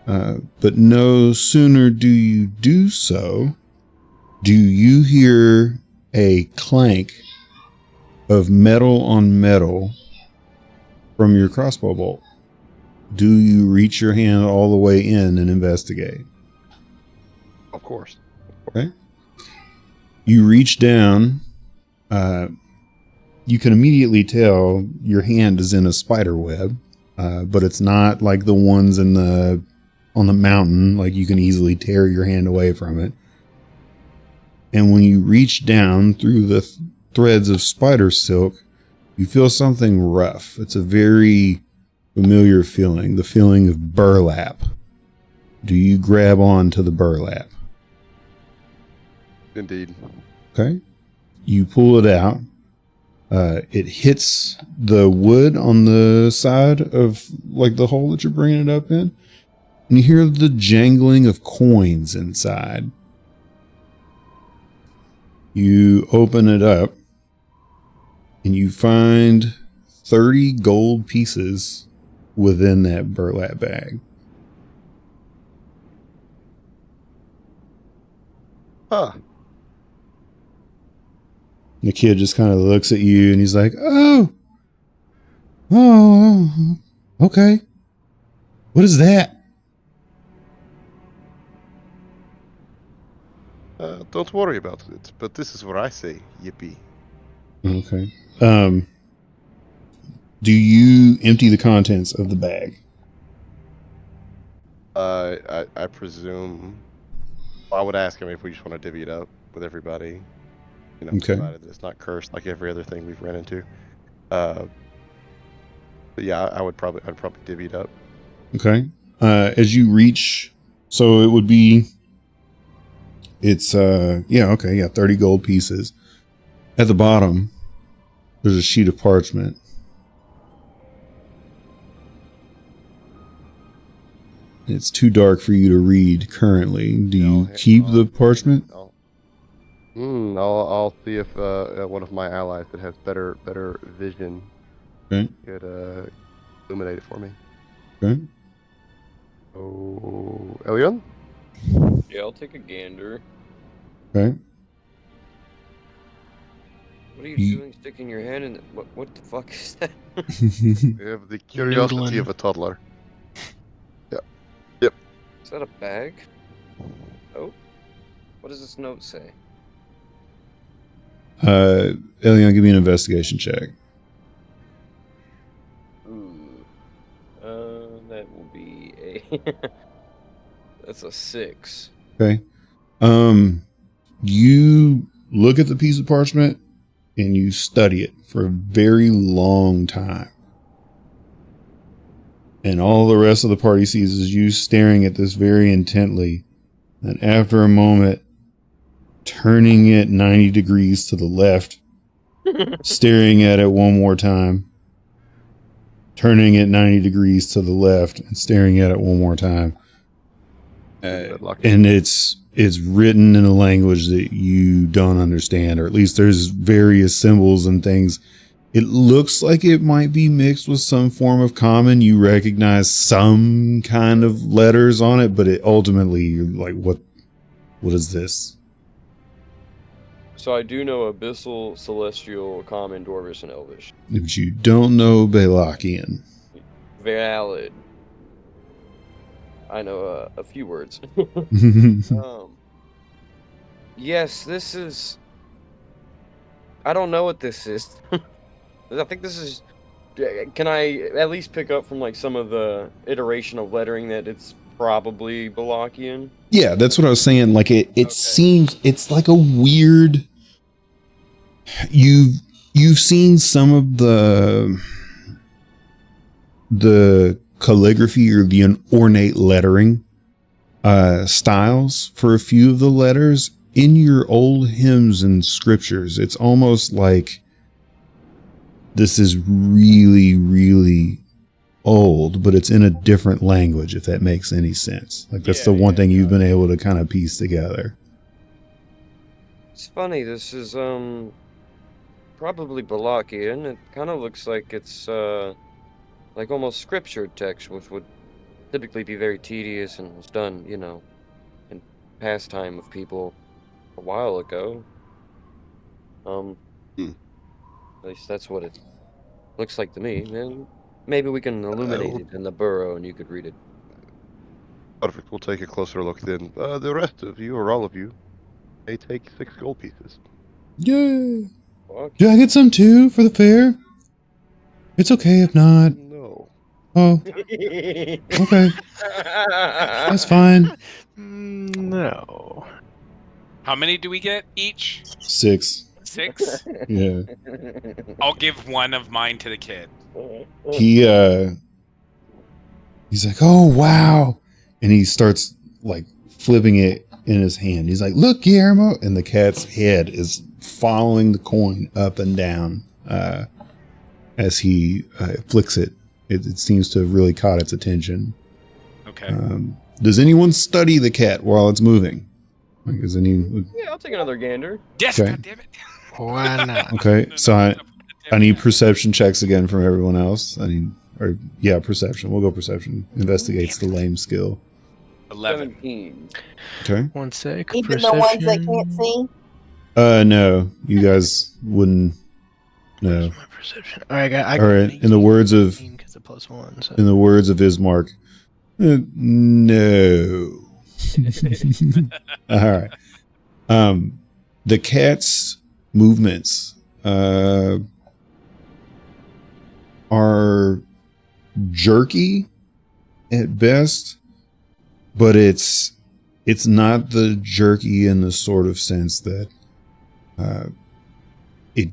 But no sooner do you do so, do you hear a clank of metal on metal from your crossbow bolt. Do you reach your hand all the way in and investigate? Of course. Okay. You reach down. You can immediately tell your hand is in a spider web, but it's not like the ones on the mountain. Like you can easily tear your hand away from it. And when you reach down through the threads of spider silk, you feel something rough. It's a very familiar feeling, the feeling of burlap. Do you grab on to the burlap? Indeed. Okay. You pull it out. It hits the wood on the side of like the hole that you're bringing it up in. And you hear the jangling of coins inside. You open it up and you find 30 gold pieces within that burlap bag. Huh. The kid just kind of looks at you and he's like, oh, okay. What is that? Don't worry about it, but this is what I say. Yippee. Okay. Do you empty the contents of the bag? I presume. I would ask him if we just want to divvy it up with everybody. You know, Okay. provided that it's not cursed like every other thing we've run into. But yeah, I'd probably divvy it up. Okay. As you reach, so it would be, it's, 30 gold pieces. At the bottom, there's a sheet of parchment. It's too dark for you to read currently. Do you keep the parchment? I'll see if one of my allies that has better vision Okay. could illuminate it for me. Okay. Oh, Elion? Yeah, I'll take a gander. Okay. What are you doing sticking your hand in what the fuck is that? You have the curiosity Noodling. of a toddler. Is that a bag? Oh. What does this note say? Elion, give me an investigation check. Ooh. That will be a that's a 6. Okay. You look at the piece of parchment and you study it for a very long time. And all the rest of the party sees is you staring at this very intently. And after a moment, turning it 90 degrees to the left, staring at it one more time, turning it 90 degrees to the left and staring at it one more time. and it's written in a language that you don't understand, or at least there's various symbols and things. It looks like it might be mixed with some form of common. You recognize some kind of letters on it, but it ultimately you're like, what is this? So I do know Abyssal, Celestial, Common, Dwarvish, and Elvish. But you don't know Belakian. Valid. I know a few words. Yes, this is... I don't know what this is. I think this is... Can I at least pick up from like some of the iteration of lettering that it's probably Belakian? Yeah, that's what I was saying. Like it Okay. seems it's like a weird. You've seen some of the calligraphy or the ornate lettering styles for a few of the letters in your old hymns and scriptures. It's almost like this is really, really old, but it's in a different language, if that makes any sense. Like that's the one thing you've been able to kind of piece together. It's funny, this is probably Belakian. It kind of looks like it's like almost scripture text, which would typically be very tedious and was done, you know, in pastime of people a while ago. At least that's what it looks like to me. And maybe we can illuminate it in the burrow and you could read it. Perfect. We'll take a closer look then. The rest of you, or all of you, may take 6 gold pieces. Yay! Fuck. Do I get some too for the fair? It's okay if not. No. Oh, okay. That's fine. No. How many do we get each? 6. 6? Yeah. I'll give one of mine to the kid. He's like, oh wow, and he starts like flipping it in his hand. He's like, look, Guillermo, and the cat's head is following the coin up and down as he flicks it. It seems to have really caught its attention. Okay. Does anyone study the cat while it's moving? Like, is any? Yeah, I'll take another gander. Yes, Okay. goddammit. Why not? Okay, so I Damn need it. perception checks again from everyone else. Perception. We'll go perception. Investigates the lame skill. 11. 17. Okay. 1 sec. Even the ones that can't see. No, you guys wouldn't. No. My perception. All right, I All right. In the words of because of +1. So. Ismark, no. All right. The cat's movements are jerky at best, but it's not the jerky in the sort of sense that it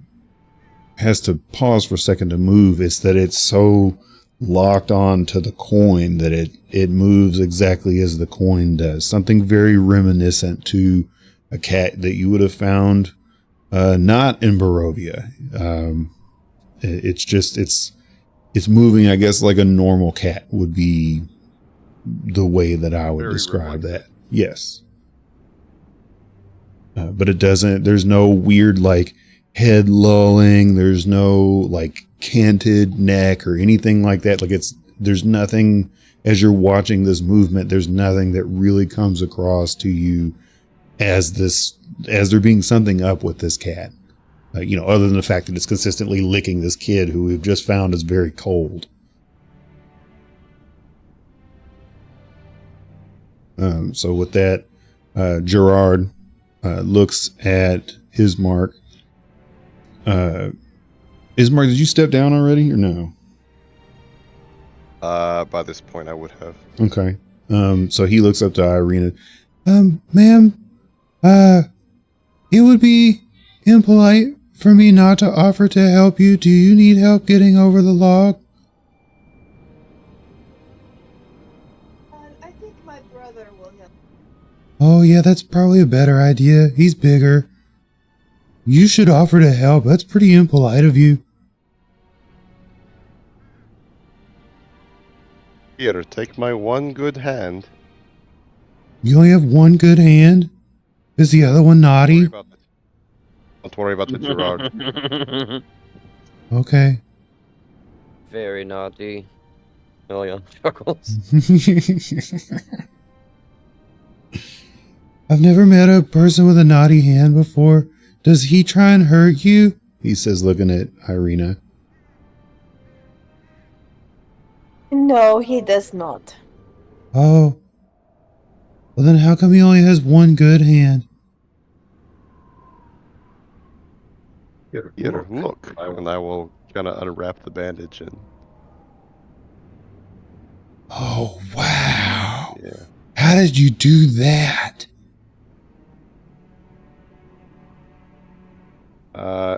has to pause for a second to move. It's that it's so locked on to the coin that it moves exactly as the coin does. Something very reminiscent to a cat that you would have found not in Barovia. It's moving, I guess, like a normal cat would be the way that I would Very describe reflective. that. Yes. But it doesn't, there's no weird like head lolling. There's no like canted neck or anything like that. Like there's nothing as you're watching this movement, there's nothing that really comes across to you as there being something up with this cat. Other than the fact that it's consistently licking this kid who we've just found is very cold. So with that, Gerard looks at Ismark. Ismark, did you step down already or no? By this point, I would have. Okay. So he looks up to Irina. Ma'am, it would be impolite for me not to offer to help you. Do you need help getting over the log? I think my brother will help. Oh, yeah, that's probably a better idea. He's bigger. You should offer to help. That's pretty impolite of you. Here, take my one good hand. You only have one good hand? Is the other one naughty? Don't worry about the Gerard. Okay. Very naughty. Million chuckles. I've never met a person with a naughty hand before. Does he try and hurt you? He says, looking at Irina. No, he does not. Oh. Well, then how come he only has one good hand? Here, look. And I will kind of unwrap the bandage and... Oh, wow. Yeah. How did you do that?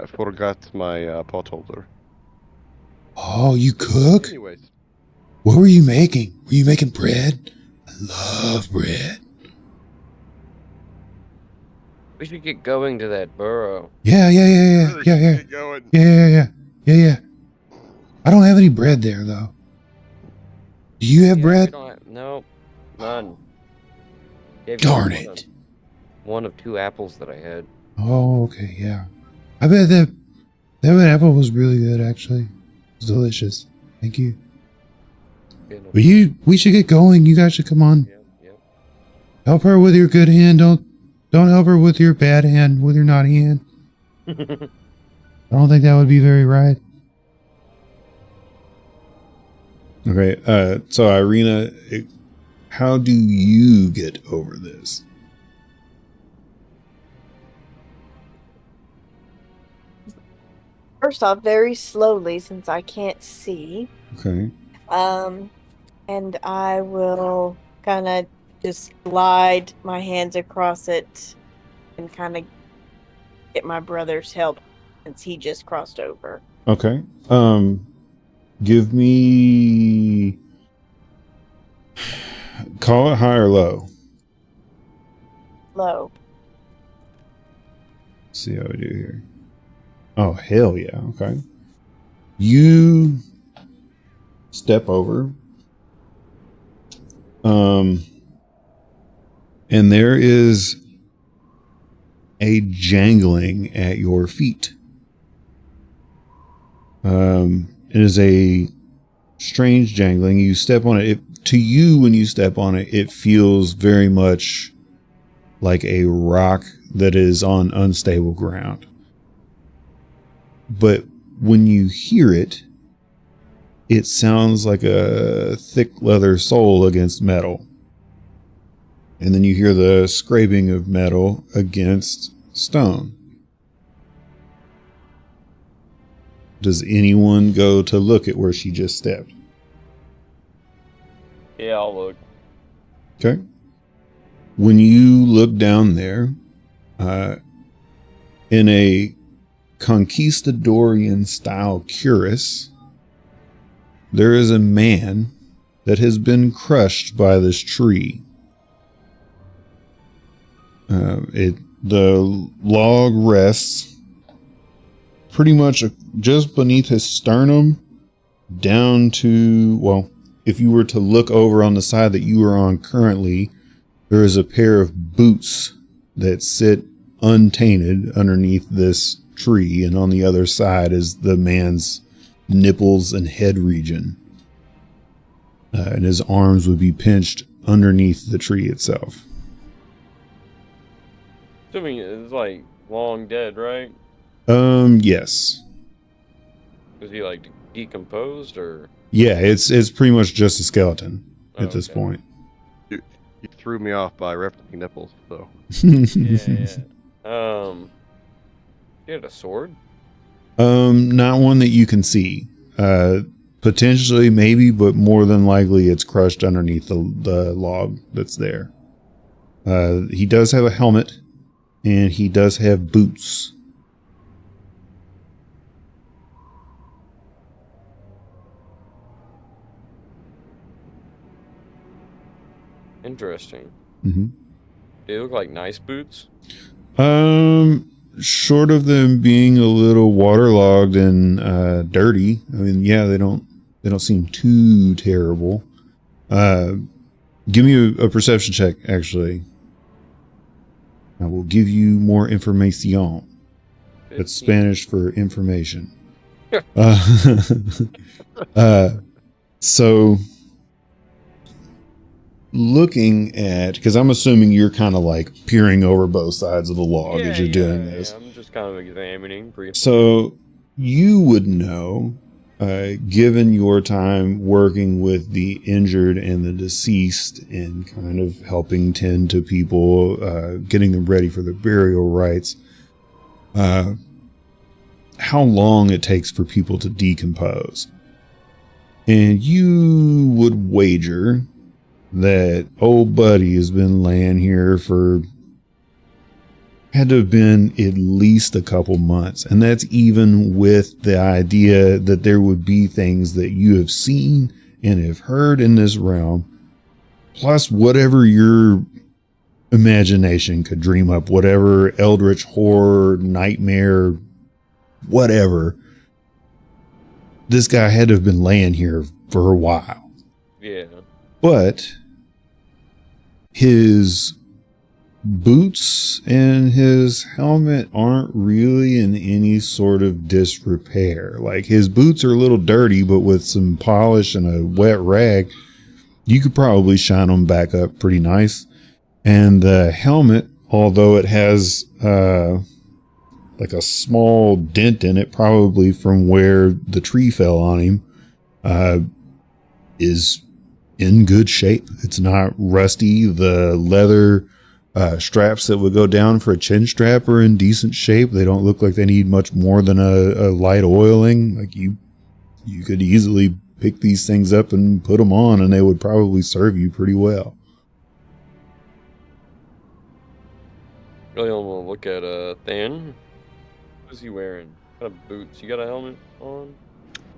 Forgot my pot holder. Oh, you cook? Anyways. What were you making? Were you making bread? I love bread. We should get going to that burrow. Yeah. Really Yeah. get going. Yeah. I don't have any bread there, though. Do you have Yeah, bread? No, none. Gave you Darn one it. One of 2 apples that I had. Oh, okay, yeah. I bet that apple was really good, actually. It was delicious. Thank you. Yeah, no, But we should get going. You guys should come on. yeah. Help her with your good hand. Don't help her with your bad hand, with your naughty hand. I don't think that would be very right. Okay, so Irina, how do you get over this? First off, very slowly since I can't see. Okay. And I will kind of just glide my hands across it and kind of get my brother's help since he just crossed over. Okay. Give me... Call it high or low. Low. Let's see how we do here. Oh, hell yeah. Okay. You step over. And there is a jangling at your feet. It is a strange jangling. You step on it. To you, when you step on it, it feels very much like a rock that is on unstable ground. But when you hear it, it sounds like a thick leather sole against metal. And then you hear the scraping of metal against stone. Does anyone go to look at where she just stepped? Yeah, I'll look. Okay. When you look down there, in a conquistadorian style cuirass, there is a man that has been crushed by this tree. The log rests pretty much just beneath his sternum, down to, well, if you were to look over on the side that you are on currently, there is a pair of boots that sit untainted underneath this tree, and on the other side is the man's nipples and head region. And his arms would be pinched underneath the tree itself. Assuming it's like long dead, right? Yes. Was he like decomposed or? Yeah, it's pretty much just a skeleton at this Okay. point. You threw me off by referencing nipples, so. Yeah. He had a sword? Not one that you can see. Potentially, maybe, but more than likely it's crushed underneath the log that's there. He does have a helmet, and he does have boots. Interesting. Mm-hmm. They look like nice boots. Short of them being a little waterlogged and dirty, I mean, yeah, they don't seem too terrible. The Give me a perception check, actually. I will give you more information. It's 15. Spanish for information. uh, so, looking at, because I'm assuming you're kind of like peering over both sides of the log as you're doing this. Yeah, I'm just kind of examining briefly. So, you would know, given your time working with the injured and the deceased and kind of helping tend to people, getting them ready for their burial rites, how long it takes for people to decompose. And you would wager that old buddy has been laying here for, had to have been at least a couple months. And that's even with the idea that there would be things that you have seen and have heard in this realm, plus whatever your imagination could dream up, whatever eldritch horror, nightmare, whatever. This guy had to have been laying here for a while. Yeah. But his boots and his helmet aren't really in any sort of disrepair. Like, his boots are a little dirty, but with some polish and a wet rag, you could probably shine them back up pretty nice. And the helmet, although it has like a small dent in it, probably from where the tree fell on him, is in good shape. It's not rusty. The leather straps that would go down for a chin strap are in decent shape. They don't look like they need much more than a light oiling. Like, you could easily pick these things up and put them on, and they would probably serve you pretty well. Really don't want to look at Than. What is he wearing? What kind of boots? You got a helmet on?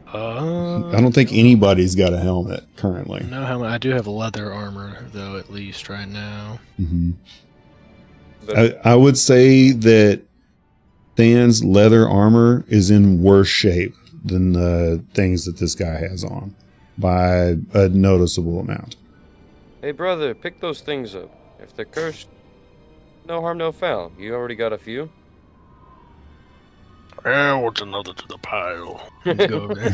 I don't think anybody's got a helmet currently. No helmet. I do have leather armor, though, at least right now. Mm-hmm. I would say that Than's leather armor is in worse shape than the things that this guy has on by a noticeable amount. Hey, brother, pick those things up. If they're cursed, no harm, no foul. You already got a few. Yeah, what's another to the pile? Let's go over there.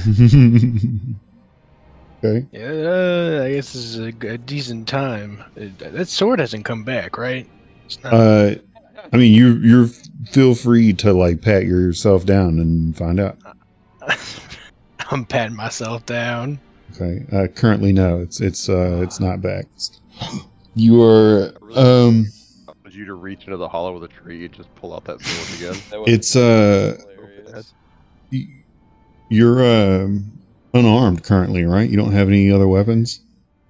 Okay. Yeah, I guess this is a decent time. That sword hasn't come back, right? It's not. I mean, you're feel free to like pat yourself down and find out. I'm patting myself down. Okay. Currently, no, it's not back. You are Want you to reach into the hollow of the tree and just pull out that sword again. It's hilarious. you're unarmed currently, right? You don't have any other weapons?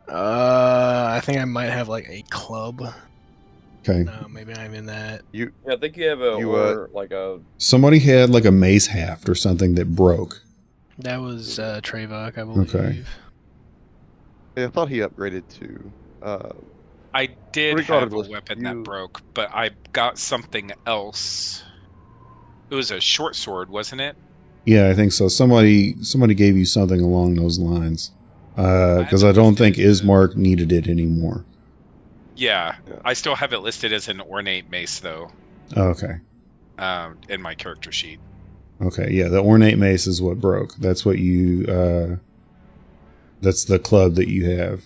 I think I might have like a club. Okay. No, maybe I'm in that. Yeah, I think you have like a. Somebody had like a mace haft or something that broke. That was Trevok, I believe. Okay. Yeah, I thought he upgraded to. I did have a Regardless, weapon that broke, but I got something else. It was a short sword, wasn't it? Yeah, I think so. Somebody gave you something along those lines. Because I don't think Ismark needed it anymore. Yeah, I still have it listed as an ornate mace, though. Okay. In my character sheet. Okay, yeah, the ornate mace is what broke. That's what you, that's the club that you have.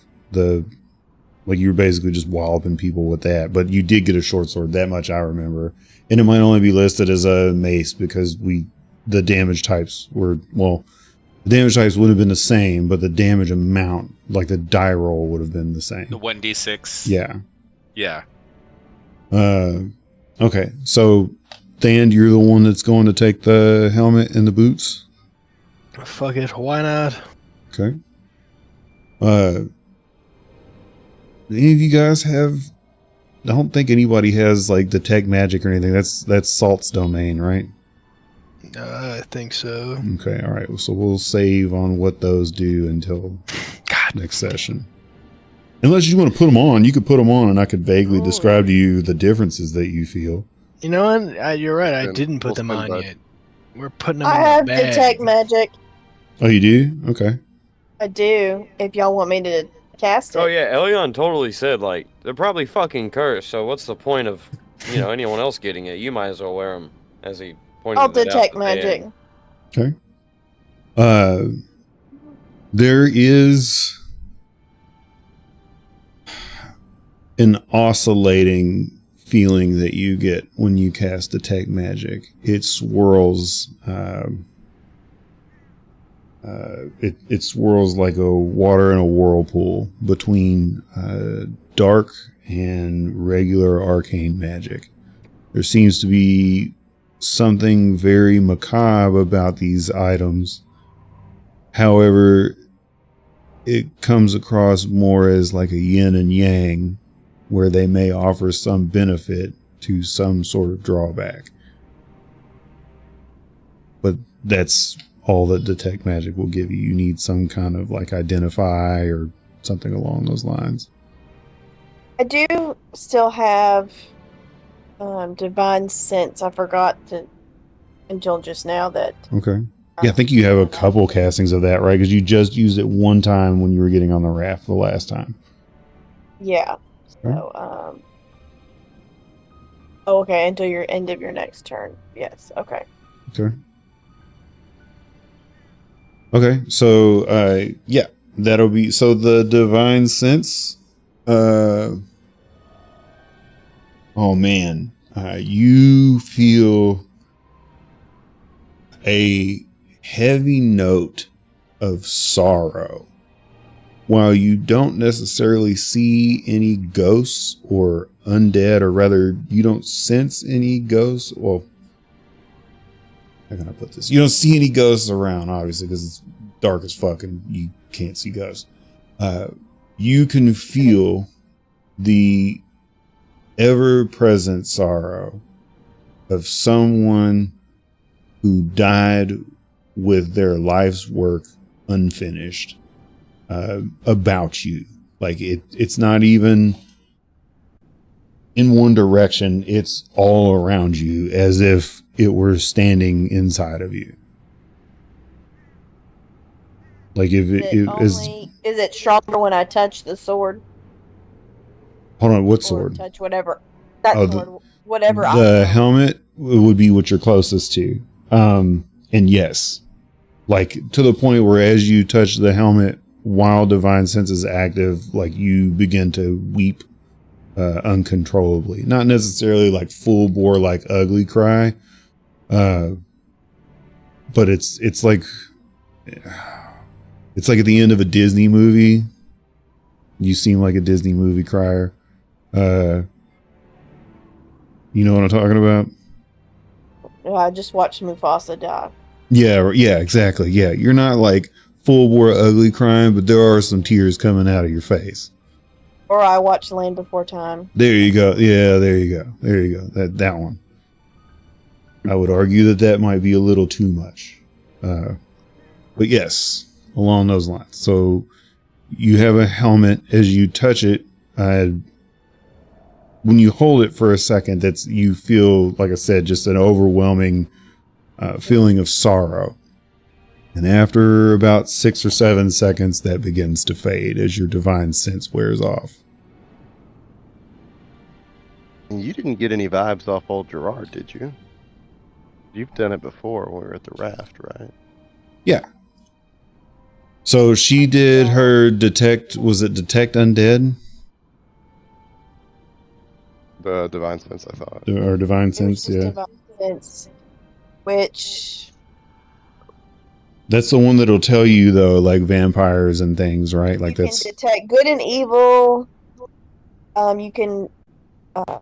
Like, you were basically just walloping people with that. But you did get a short sword, that much I remember. And it might only be listed as a mace because the damage types were, well, the damage types would have been the same, but the damage amount, like the die roll, would have been the same. The 1d6? Yeah. Yeah. Okay, so Than, you're the one that's going to take the helmet and the boots? Fuck it, why not? Okay. Any of you guys have... I don't think anybody has, like, detect magic or anything. That's Salt's domain, right? I think so. Okay, alright. So we'll save on what those do until next session. Unless you want to put them on, you could put them on and I could vaguely describe to you the differences that you feel. You know what? You're right, I Then didn't put we'll them spend on that. yet. We're putting them I in have the bag. detect magic. Oh, you do? Okay. I do. If y'all want me to cast it. Oh yeah, Elion totally said like they're probably fucking cursed. So what's the point of anyone else getting it? You might as well wear them. As he pointed I'll that out detect to magic. Dan. Okay. There is an oscillating feeling that you get when you cast detect magic. It swirls. It swirls like a water in a whirlpool between dark and regular arcane magic. There seems to be something very macabre about these items. However, it comes across more as like a yin and yang, where they may offer some benefit to some sort of drawback. But that's all that detect magic will give you. You need some kind of like identify or something along those lines. I do still have divine sense. I forgot to until just now that. Okay. Yeah, I think you have a couple castings of that, right? Because you just used it one time when you were getting on the raft the last time. Yeah. Okay. So oh, okay, until your end of your next turn. Yes. Okay. Okay. Okay, so yeah, that'll be so the divine sense. Oh man, you feel a heavy note of sorrow. While you don't necessarily see any ghosts or undead, or rather, you don't sense any ghosts. Well, how can I put this? You don't see any ghosts around, obviously, because it's dark as fuck and you can't see ghosts. You can feel the ever-present sorrow of someone who died with their life's work unfinished about you. Like it's not even in one direction, it's all around you as if it were standing inside of you. Like if is it stronger when I touch the sword? Hold on, what Or sword? touch whatever. That Oh, sword. Whatever The item. helmet would be what you're closest to. And yes, like to the point where as you touch the helmet while divine sense is active, like you begin to weep uncontrollably. Not necessarily like full bore, like ugly cry. But it's like at the end of a Disney movie. You seem like a Disney movie crier. You know what I'm talking about? I just watched Mufasa die. Yeah, exactly. Yeah, you're not like full bore ugly crying, but there are some tears coming out of your face. Or I watched Land Before Time. There you go. Yeah, there you go. That one. I would argue that might be a little too much. But yes, along those lines. So you have a helmet. As you touch it, when you hold it for a second, you feel, like I said, just an overwhelming feeling of sorrow. And after about 6 or 7 seconds, that begins to fade as your divine sense wears off. You didn't get any vibes off old Gerard, did you? You've done it before when we were at the raft, right? Yeah. So she did her detect, was it detect undead? The divine sense, I thought. Or divine sense, yeah. Divine sense, which That's the one that'll tell you though, like vampires and things, right? Like you can detect good and evil. You can are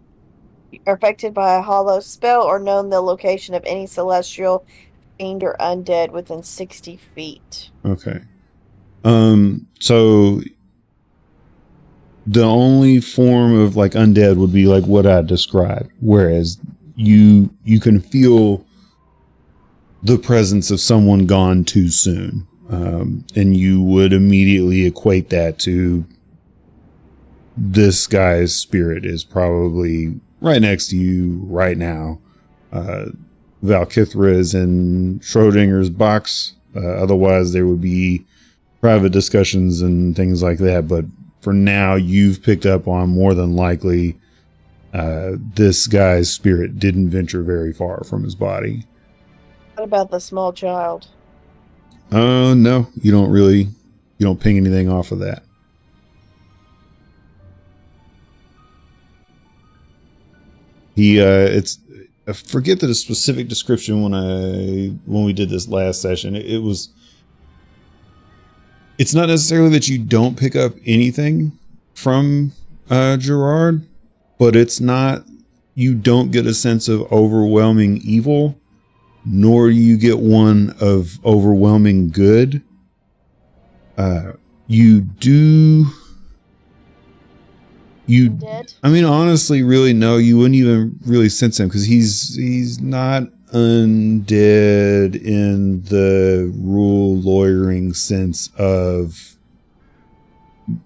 affected by a hollow spell or known the location of any celestial fiend or undead within 60 feet. Okay. So the only form of like undead would be like what I described, whereas you can feel the presence of someone gone too soon, and you would immediately equate that to this guy's spirit is probably right next to you right now. Valkithra is in Schrodinger's box. Otherwise, there would be private discussions and things like that. But for now, you've picked up on more than likely this guy's spirit didn't venture very far from his body. What about the small child? No, you don't ping anything off of that. I forget the specific description when we did this last session. It's not necessarily that you don't pick up anything from Gerard, but you don't get a sense of overwhelming evil, nor you get one of overwhelming good. Dead? I mean, honestly, really, no, you wouldn't even really sense him because he's not undead in the rule lawyering sense of,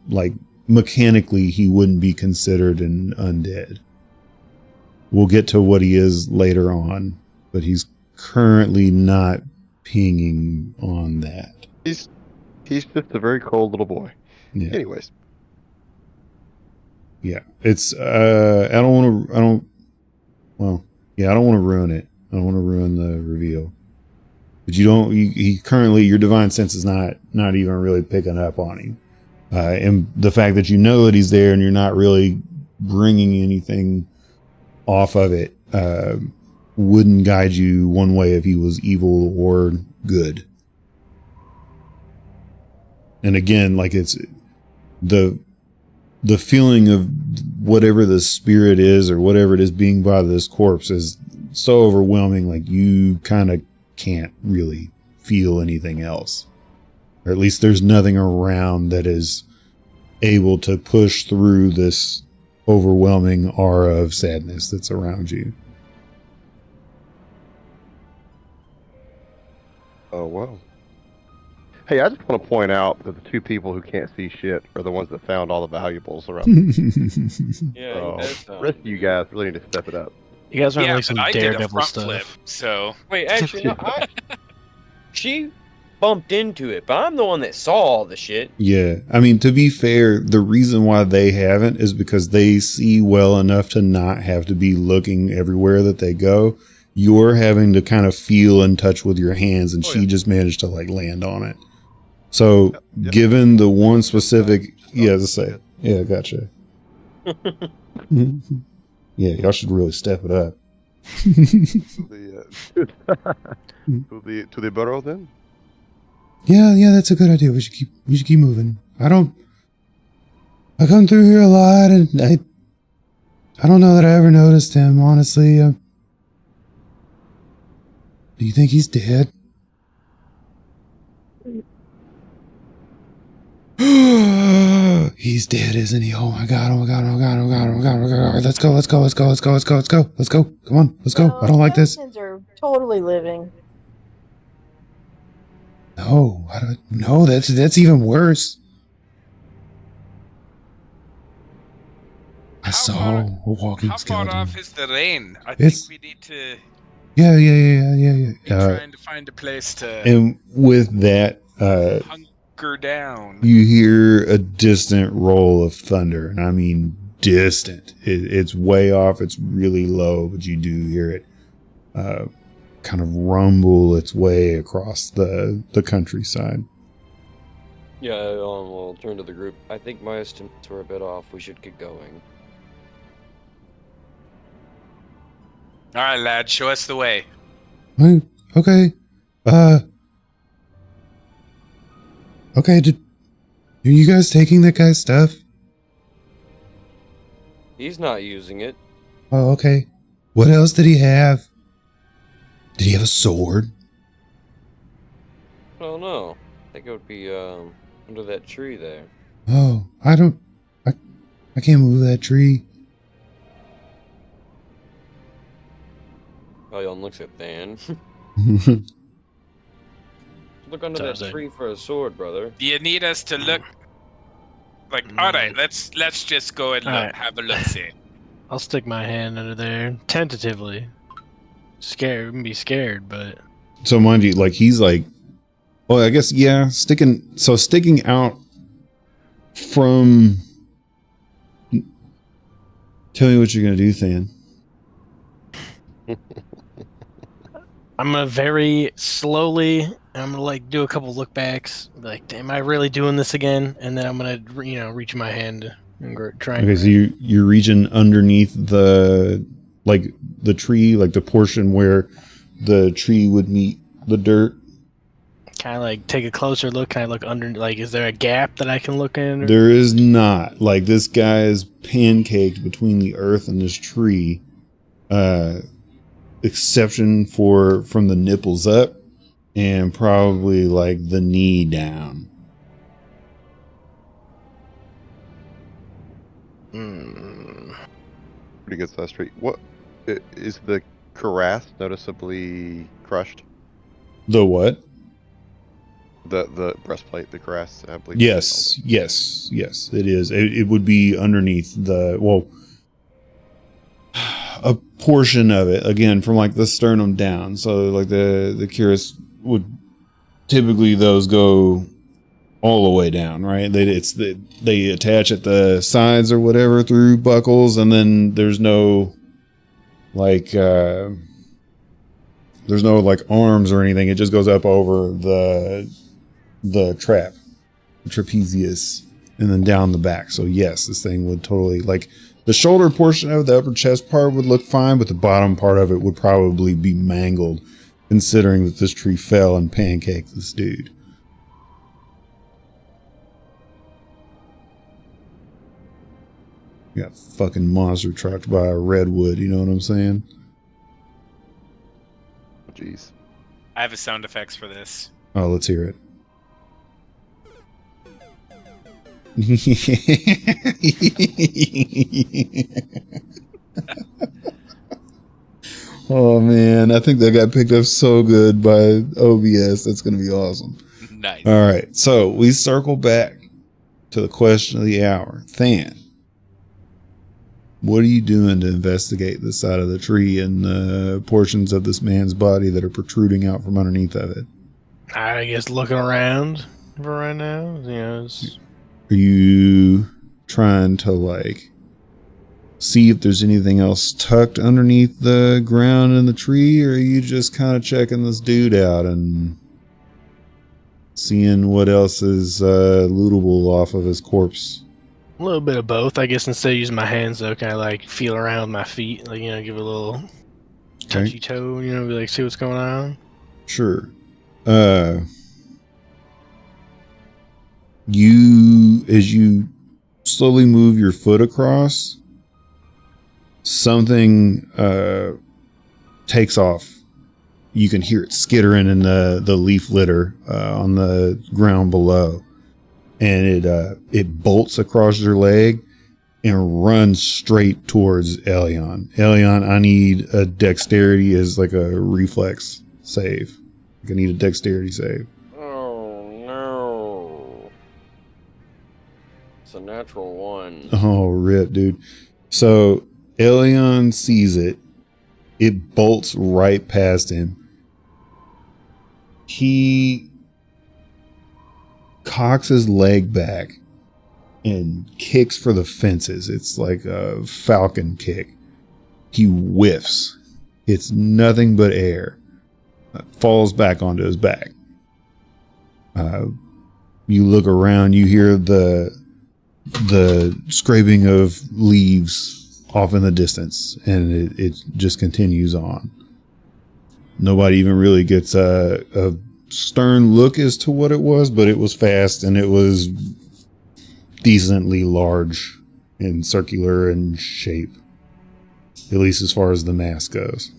like, mechanically he wouldn't be considered an undead. We'll get to what he is later on, but he's currently not pinging on that. He's just a very cold little boy. Yeah. Anyways. Yeah, it's I don't want to ruin it. I don't want to ruin the reveal. But he currently, your divine sense is not even really picking up on him. And the fact that you know that he's there and you're not really bringing anything off of it wouldn't guide you one way if he was evil or good. And again, like, it's the feeling of whatever the spirit is or whatever it is being by this corpse is so overwhelming, like you kind of can't really feel anything else. Or at least there's nothing around that is able to push through this overwhelming aura of sadness that's around you. Oh, wow. Hey, I just want to point out that the two people who can't see shit are the ones that found all the valuables around. Yeah, The rest of you guys really need to step it up. You guys aren't Yeah, like some but I did a daredevil front stuff. flip, so Wait, actually, no, she bumped into it, but I'm the one that saw all the shit. Yeah, I mean, to be fair, the reason why they haven't is because they see well enough to not have to be looking everywhere that they go. You're having to kind of feel in touch with your hands, and she just managed to, like, land on it. So, Yep. given the one specific, gotcha. Yeah, y'all should really step it up. To the burrow then? Yeah, that's a good idea. We should keep moving. I come through here a lot, and I don't know that I ever noticed him, honestly. Do you think he's dead? He's dead, isn't he? Oh my god. Let's go. Come on, let's go. I don't like this. Skeletons are totally living. No, that's even worse. I saw a walking how skeleton. far off is the rain? I It's- think we need to Yeah. be trying to find a place to And with that, hunker down. you hear a distant roll of thunder, and I mean distant. It's way off. It's really low, but you do hear it kind of rumble its way across the countryside. Yeah, we'll turn to the group. I think my estimates were a bit off. We should get going. All right, lad, show us the way. Okay. Okay, are you guys taking that guy's stuff? He's not using it. Oh, okay. What else did he have? Did he have a sword? I don't know. I think it would be under that tree there. Oh, I can't move that tree. Elyon looks at Dan. Look under Sounds that like- tree for a sword, brother. Do you need us to look? Like, all right, let's just go and look, Alright. have a look. See. I'll stick my hand under there tentatively. Be scared, but So mind you, like, he's like Well, I guess yeah. Sticking out from. Tell me what you're gonna do, Than. I'm gonna very slowly. I'm gonna like do a couple look backs. Like, am I really doing this again? And then I'm gonna, reach my hand and try and. Okay, so you're reaching underneath the tree, like the portion where the tree would meet the dirt. Kind of like take a closer look. Can I look under? Like, is there a gap that I can look in? There is not. Like, this guy is pancaked between the earth and this tree. Exception from the nipples up and probably like the knee down. Pretty good size tree. What is the cuirass noticeably crushed? The what? The breastplate, the cuirass, I believe. Yes, it is. It would be underneath a portion of it, again, from like the sternum down. So like the cuirass would typically, those go all the way down, right? They attach at the sides or whatever through buckles, and then there's no like arms or anything. It just goes up over the trapezius, and then down the back. So yes, this thing would totally, like, the shoulder portion of the upper chest part would look fine, but the bottom part of it would probably be mangled, considering that this tree fell and pancaked this dude. Got fucking monster trucked by a redwood, you know what I'm saying? Jeez. I have a sound effects for this. Oh, let's hear it. Oh man, I think that got picked up so good by OBS. That's going to be awesome. Nice. All right, so we circle back to the question of the hour. Than, what are you doing to investigate the side of the tree and the portions of this man's body that are protruding out from underneath of it? I guess looking around for right now. Are you trying to like see if there's anything else tucked underneath the ground in the tree, or are you just kind of checking this dude out and seeing what else is lootable off of his corpse? A little bit of both, I guess. Instead of using my hands, though, can I like feel around with my feet, like give a little touchy toe, be like, see what's going on? Sure. As you slowly move your foot across, something takes off. You can hear it skittering in the leaf litter on the ground below, and it bolts across your leg and runs straight towards Elion. Elion, I need a dexterity as like a reflex save. I need a dexterity save. Oh no! It's a natural one. Oh, rip, dude. So Elion sees it. It bolts right past him. He cocks his leg back and kicks for the fences. It's like a falcon kick. He whiffs. It's nothing but air. Falls back onto his back. You look around, you hear the scraping of leaves off in the distance, and it just continues on. Nobody even really gets a stern look as to what it was, but it was fast and it was decently large and circular in shape, at least as far as the mass goes.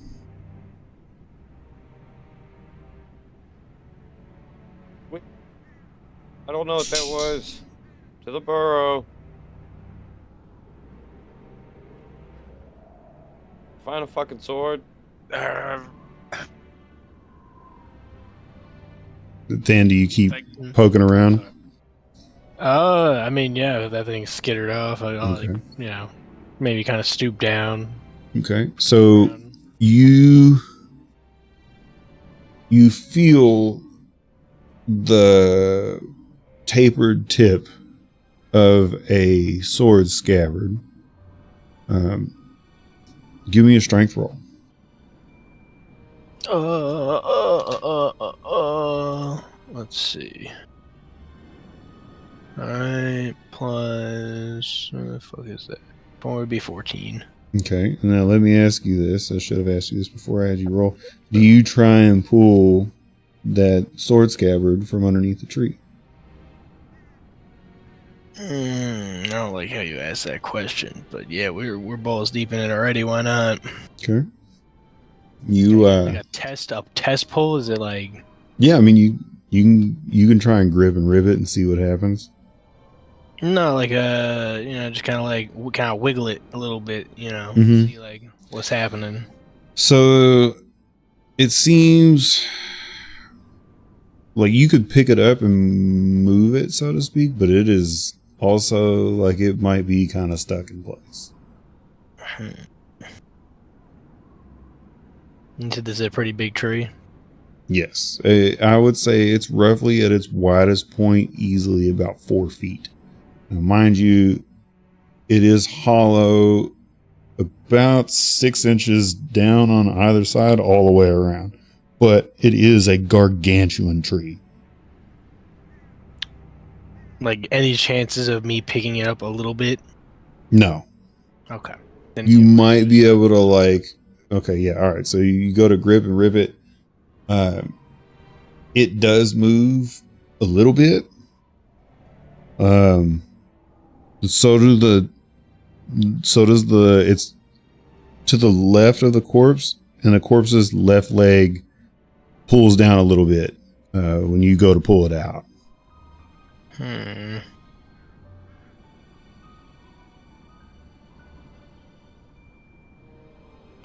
I don't know what that was. To the burrow. Find a fucking sword. Dan, do you keep poking around? I mean, yeah, that thing skittered off. I'll Okay. maybe kind of stoop down. Okay, so you feel the tapered tip of a sword scabbard. Give me a strength roll. Let's see. Alright, plus what the fuck is that? What would be 14? Okay, now let me ask you this. I should have asked you this before I had you roll. Do you try and pull that sword scabbard from underneath the tree? I don't like how you asked that question, but yeah, we're balls deep in it already. Why not? Okay. You Like a test pull? Is it like? yeah, I mean you can try and grip and rib it and see what happens. No, like just kind of wiggle it a little bit, Mhm. see like what's happening. So it seems like you could pick it up and move it, so to speak, but it is also like it might be kind of stuck in place. You said this is a pretty big tree. Yes, I would say it's roughly at its widest point, easily about 4 feet. Now, mind you, it is hollow about 6 inches down on either side, all the way around. But it is a gargantuan tree. Like any chances of me picking it up a little bit? No. Okay. You might be able to okay, yeah, all right. So you go to grip and rip it. It does move a little bit. So does it's to the left of the corpse, and the corpse's left leg pulls down a little bit when you go to pull it out.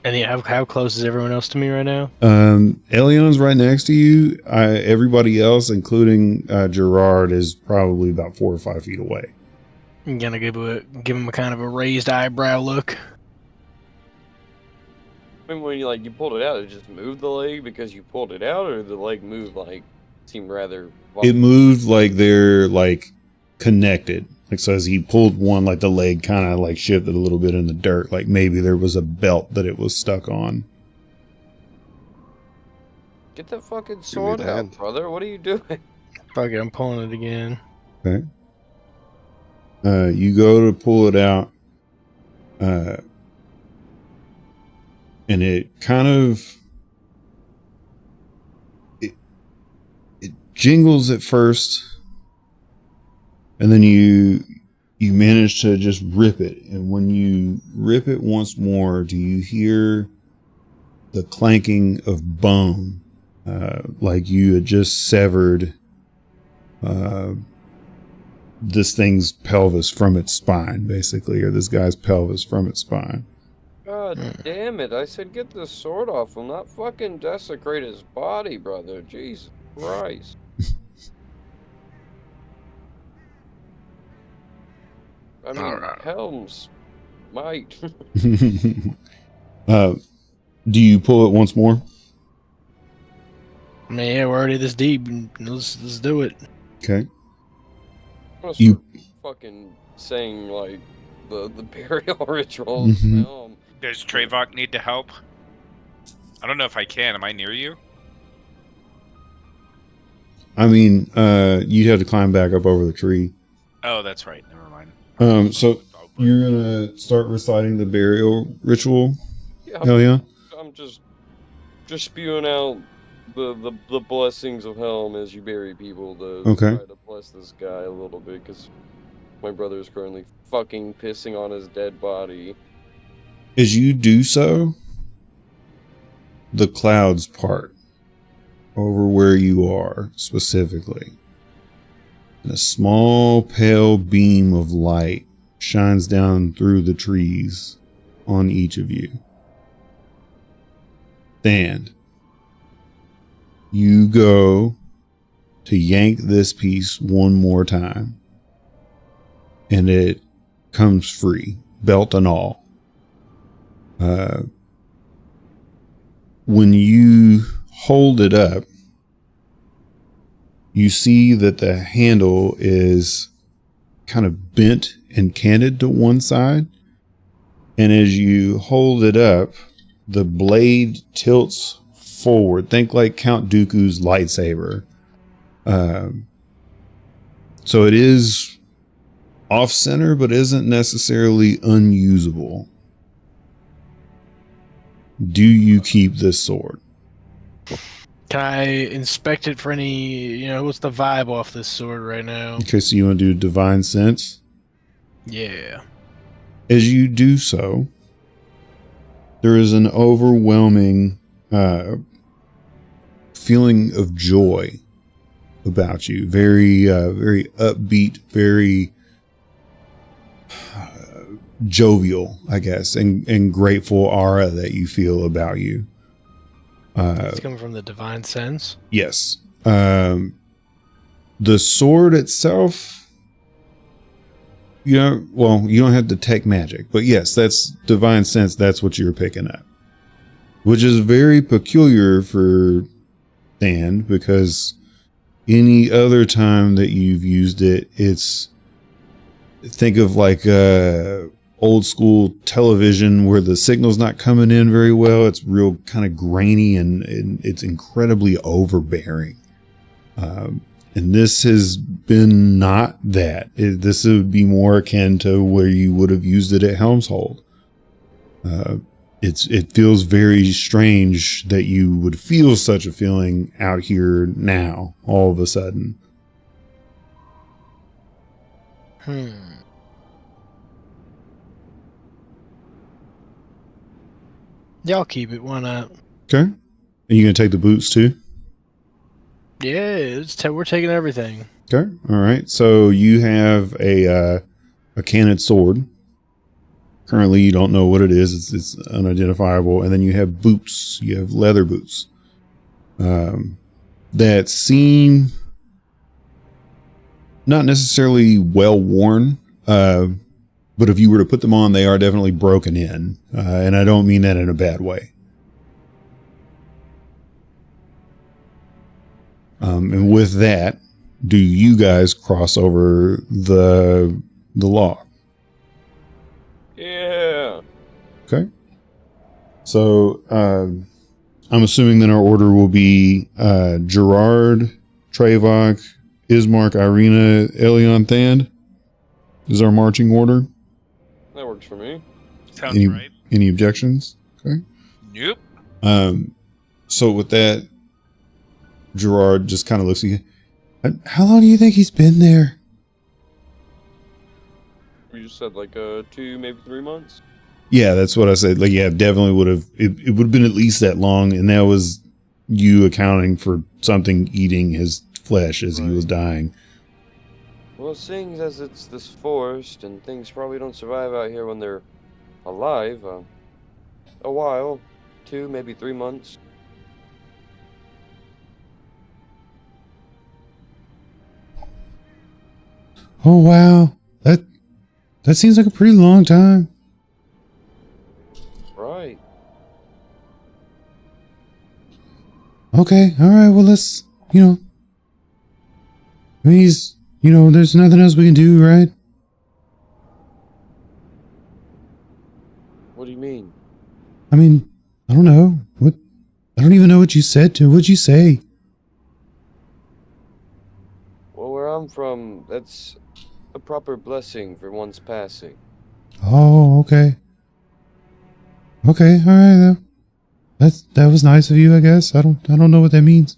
And how close is everyone else to me right now? Elion's right next to you. Everybody else, including Gerard, is probably about 4 or 5 feet away. I'm gonna give him a kind of a raised eyebrow look. I mean, when you pulled it out, it just moved the leg because you pulled it out, or the leg moved seemed rather. It moved like they're connected. So as he pulled one, the leg kind of shifted a little bit in the dirt. Like maybe there was a belt that it was stuck on. Get that fucking sword out, brother. What are you doing? Fuck it, I'm pulling it again. Okay. You go to pull it out. And it kind of... It jingles at first. And then you manage to just rip it. And when you rip it once more, do you hear the clanking of bone? Like you had just severed this thing's pelvis from its spine, basically, or this guy's pelvis from its spine. God damn it. I said get the sword off him, not fucking desecrate his body, brother. Jesus Christ. I mean, Helms might. Do you pull it once more? I mean, yeah, we're already this deep. Let's do it. Okay. You fucking saying the burial ritual. Mm-hmm. Does Trevok need to help? I don't know if I can. Am I near you? I mean, you'd have to climb back up over the tree. Oh, that's right. Never mind. So you're gonna start reciting the burial ritual? Yeah, Hell yeah. I'm just spewing out the blessings of Helm as you bury people to try to bless this guy a little bit, because my brother is currently fucking pissing on his dead body. As you do so, the clouds part over where you are specifically. And a small pale beam of light shines down through the trees on each of you. Stand. You go to yank this piece one more time, and it comes free, belt and all. When you hold it up, you see that the handle is kind of bent and canted to one side. And as you hold it up, the blade tilts forward. Think like Count Dooku's lightsaber. So it is off center, but isn't necessarily unusable. Do you keep this sword? Can I inspect it for any, what's the vibe off this sword right now? Okay, so you want to do Divine Sense? Yeah. As you do so, there is an overwhelming feeling of joy about you. Very, very upbeat, very jovial, I guess, and grateful aura that you feel about you. It's coming from the divine sense. Yes. The sword itself, you don't have detect magic, but yes, that's divine sense. That's what you're picking up, which is very peculiar for Dan, because any other time that you've used it, think of like old school television where the signal's not coming in very well. It's real kind of grainy and it's incredibly overbearing. And this has been not that. This would be more akin to where you would have used it at Helmshold. It feels very strange that you would feel such a feeling out here now, all of a sudden. Yeah, I'll keep it. Why not? Okay. And you gonna take the boots too? Yeah, we're taking everything. Okay. All right. So you have a canted sword. Currently, you don't know what it is. It's unidentifiable. And then you have boots. You have leather boots that seem not necessarily well worn, but if you were to put them on, they are definitely broken in. And I don't mean that in a bad way. And with that, do you guys cross over the log? Yeah. Okay. So I'm assuming then our order will be Gerard, Trevok, Ismark, Irina, Elion, Thand. Is our marching order? That works for me. Sounds right. Any objections? Okay. Nope. So with that, Gerard just kind of looks at you. How long do you think he's been there? You said like 2, maybe 3 months. Yeah, that's what I said. Like, yeah, definitely would have. It would have been at least that long, and that was you accounting for something eating his flesh as he was dying. Well, seeing as it's this forest and things probably don't survive out here when they're alive, a while, 2, maybe 3 months. Oh wow, that seems like a pretty long time. Right. Okay, all right. Well, let's I mean, he's there's nothing else we can do, right? What do you mean? I mean, I don't know. I don't even know what you said to. What'd you say? Well, where I'm from, that's a proper blessing for one's passing. Oh, okay. Okay, all right. That was nice of you, I guess. I don't know what that means.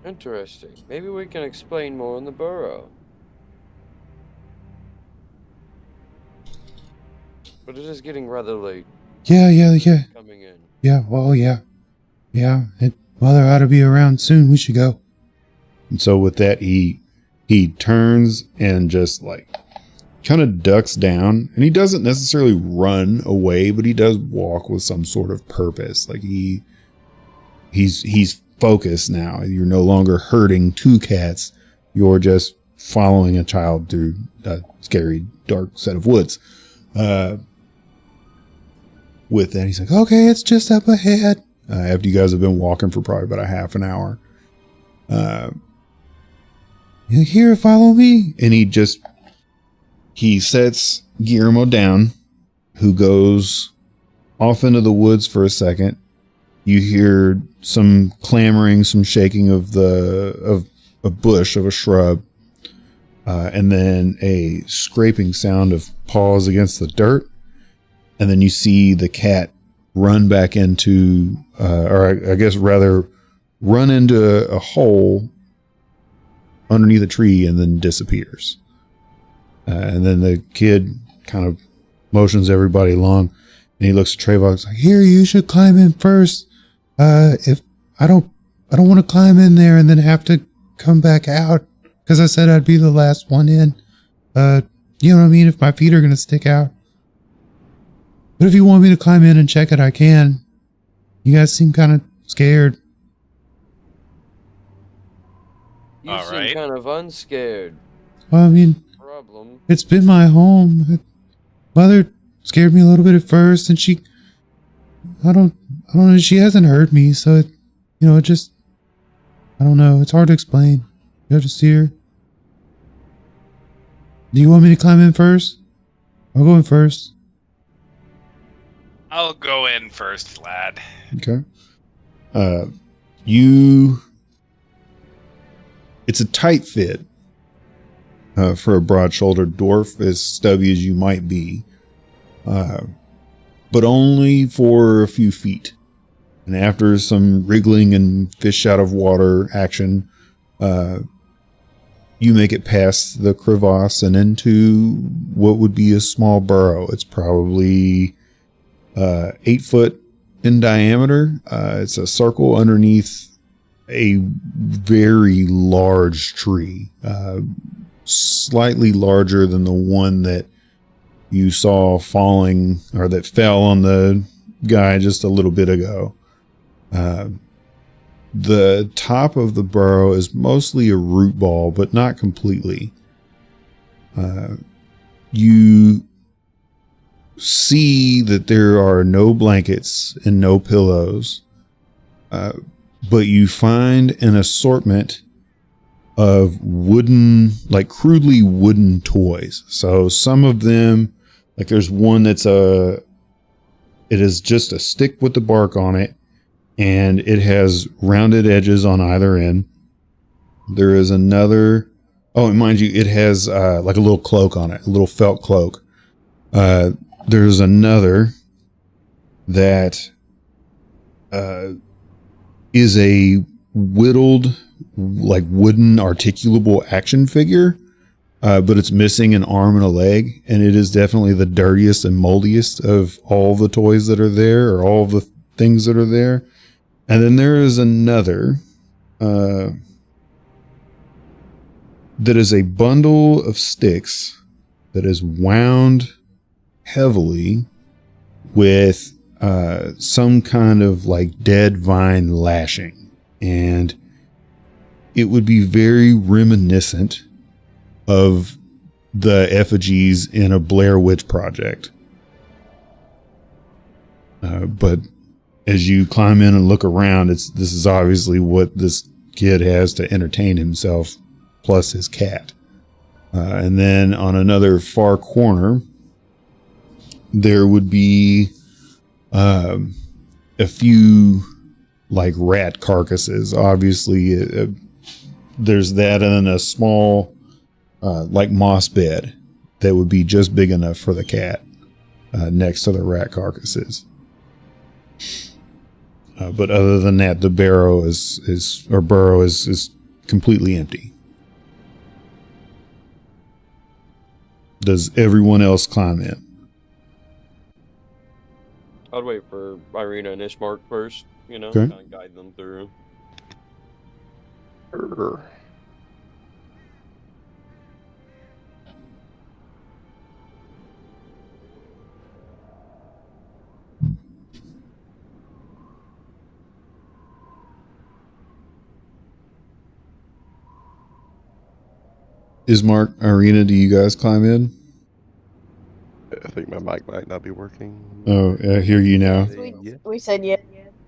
Interesting. Maybe we can explain more in the burrow. But it is getting rather late. Yeah. Coming in. Yeah, well, yeah. Mother ought to be around soon. We should go. And so with that, he turns and just like kind of ducks down. And he doesn't necessarily run away, but he does walk with some sort of purpose. Like he's focused now. You're no longer herding 2 cats. You're just following a child through a scary, dark set of woods. With that, he's like, okay, it's just up ahead. after you guys have been walking for probably about a half an hour. You're like, here, follow me. And he sets Guillermo down, who goes off into the woods for a second. You hear some clamoring, some shaking of a bush, of a shrub, and then a scraping sound of paws against the dirt. And then you see the cat run back into, or I guess rather, run into a hole underneath a tree and then disappears. And then the kid kind of motions everybody along, and he looks at Trayvon, like, "Here, you should climb in first. If I don't want to climb in there and then have to come back out because I said I'd be the last one in. You know what I mean? If my feet are gonna stick out. But if you want me to climb in and check it, I can. You guys seem kind of scared." You All seem right. kind of unscared. Well, I mean, Problem. it's been my home. Mother scared me a little bit at first, and I don't know, she hasn't hurt me, so it just, I don't know, it's hard to explain. You have to see her. Do you want me to climb in first? I'll go in first. I'll go in first, lad. Okay. It's a tight fit for a broad-shouldered dwarf, as stubby as you might be, but only for a few feet. And after some wriggling and fish out of water action, you make it past the crevasse and into what would be a small burrow. It's probably 8 foot in diameter. It's a circle underneath a very large tree, slightly larger than the one that you saw falling, or that fell on the guy just a little bit ago. The top of the burrow is mostly a root ball, but not completely. You see that there are no blankets and no pillows, but you find an assortment of wooden, like crudely wooden toys. So some of them, like there's one it is just a stick with the bark on it, and it has rounded edges on either end. There is another, oh, and mind you, it has like a little cloak on it, a little felt cloak. There's another that is a whittled, like wooden articulable action figure, but it's missing an arm and a leg, and it is definitely the dirtiest and moldiest of all the toys that are there, or all the things that are there. And then there is another that is a bundle of sticks that is wound heavily with some kind of like dead vine lashing, and it would be very reminiscent of the effigies in a Blair Witch Project. But as you climb in and look around, this is obviously what this kid has to entertain himself, plus his cat. And then on another far corner, there would be a few like rat carcasses. Obviously, there's that, and then a small like moss bed that would be just big enough for the cat next to the rat carcasses. But other than that, the burrow is completely empty. Does everyone else climb in? I'd wait for Irina and Ishmark first, Okay. kind of guide them through. Err. Ismark, Irina, do you guys climb in? I think my mic might not be working. Oh, I hear you now. We said yeah.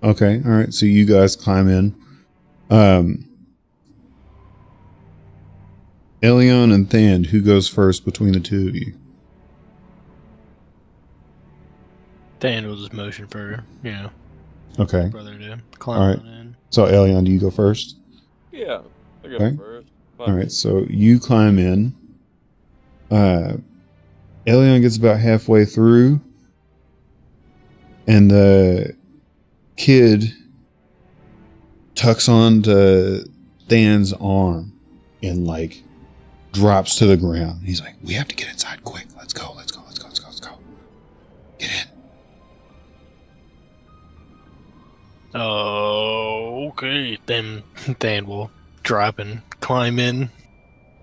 Okay, all right. So you guys climb in. Elion and Thand, who goes first between the two of you? Dan will just motion for, Okay. brother to climb All right. on in. So Elion, do you go first? Yeah, I go Okay. first. All right. So you climb in. Elion gets about halfway through, and the kid tucks onto Than's arm and like drops to the ground. He's like, "We have to get inside quick. Let's go. Let's go. Let's go. Let's go. Let's go. Get in." Oh, okay. Then Dan will drop and climb in.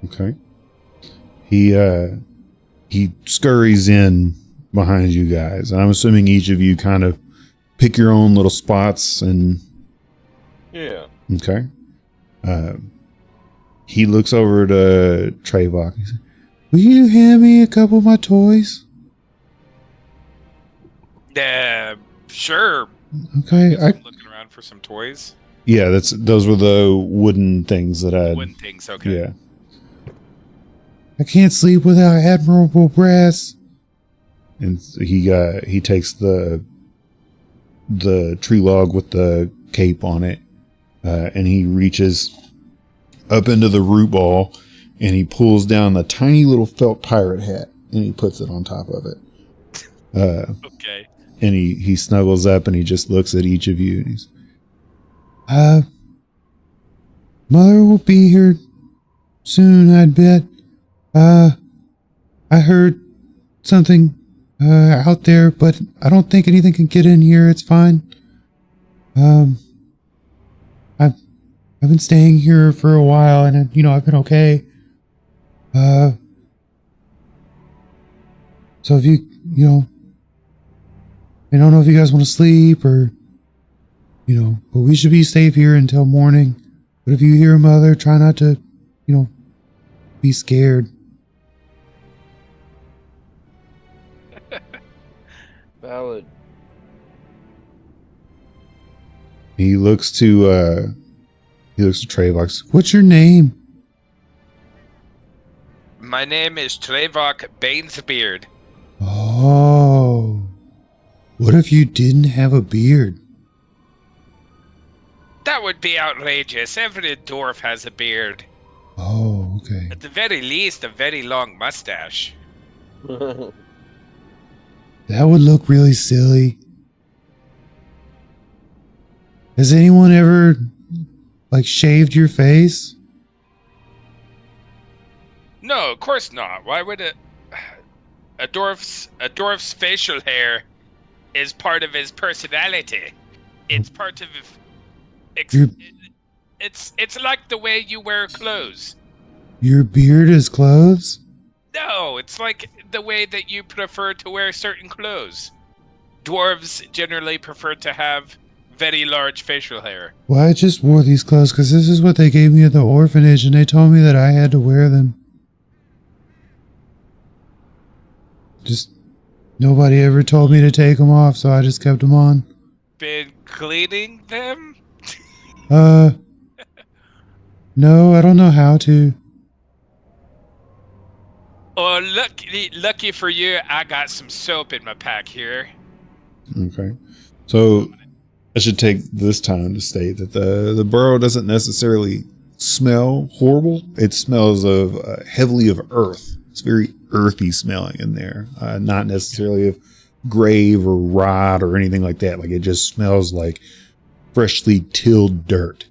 Okay. He scurries in behind you guys. I'm assuming each of you kind of pick your own little spots and Yeah. okay. He looks over to Trevok. He says, "Will you hand me a couple of my toys?" Sure. Okay. I'm looking around for some toys. Yeah, those were the wooden things that I. Wooden things, okay. Yeah. I can't sleep without admirable brass. And he takes the tree log with the cape on it, and he reaches up into the root ball, and he pulls down the tiny little felt pirate hat, and he puts it on top of it. Okay. And he snuggles up, and he just looks at each of you, and he's, Mother will be here soon, I'd bet. I heard something out there, but I don't think anything can get in here. It's fine. I've been staying here for a while, and I've been okay. So if I don't know if you guys want to sleep or, but we should be safe here until morning. But if you hear Mother, try not to, be scared. Valid. He looks to Travox. What's your name? My name is Trevok Bainesbeard. Oh. What if you didn't have a beard? That would be outrageous. Every dwarf has a beard. Oh, okay. At the very least, a very long mustache. That would look really silly. Has anyone ever, shaved your face? No, of course not. Why would it? A dwarf's facial hair is part of his personality. It's part of. It's like the way you wear clothes. Your beard is clothes? No, it's like the way that you prefer to wear certain clothes. Dwarves generally prefer to have very large facial hair. Well, I just wore these clothes because this is what they gave me at the orphanage, and they told me that I had to wear them. Just nobody ever told me to take them off, so I just kept them on. Been cleaning them? No, I don't know how to. Oh, lucky for you, I got some soap in my pack here. Okay. So I should take this time to state that the burrow doesn't necessarily smell horrible. It smells of heavily of earth. It's very earthy smelling in there. Not necessarily of grave or rot or anything like that. Like it just smells like freshly tilled dirt.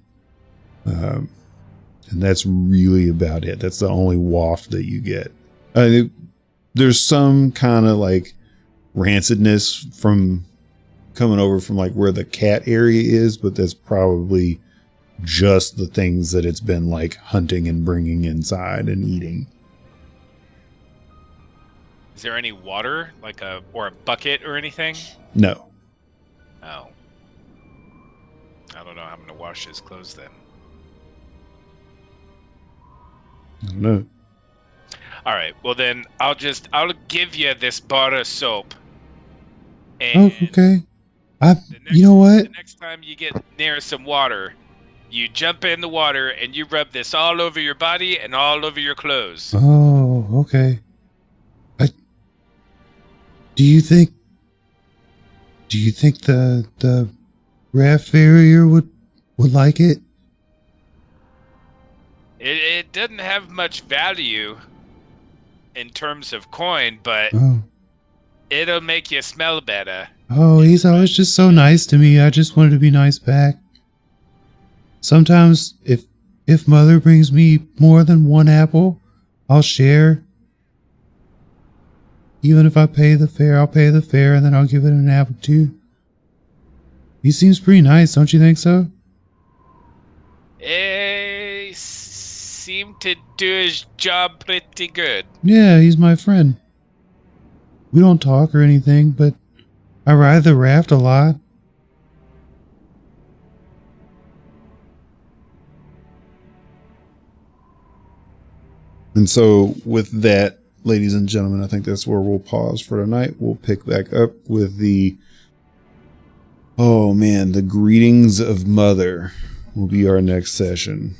And that's really about it. That's the only waft that you get. There's some kind of rancidness from coming over from where the cat area is, but that's probably just the things that it's been hunting and bringing inside and eating. Is there any water, or a bucket or anything? No. Oh. I don't know. I'm gonna wash his clothes then. I don't know. All right. Well, then I'll give you this bar of soap. And Oh, okay. the You know what? The next time you get near some water, you jump in the water and you rub this all over your body and all over your clothes. Oh, okay. Do you think the raft farrier would like it? It doesn't have much value in terms of coin, but Oh. it'll make you smell better. Oh, he's always just so nice to me. I just wanted to be nice back. Sometimes if mother brings me more than one apple, I'll share. Even if I pay the fare, I'll pay the fare and then I'll give it an apple too. He seems pretty nice, don't you think so? He seemed to do his job pretty good. Yeah, he's my friend. We don't talk or anything, but I ride the raft a lot. And so with that, ladies and gentlemen, I think that's where we'll pause for tonight. We'll pick back up with the greetings of mother will be our next session.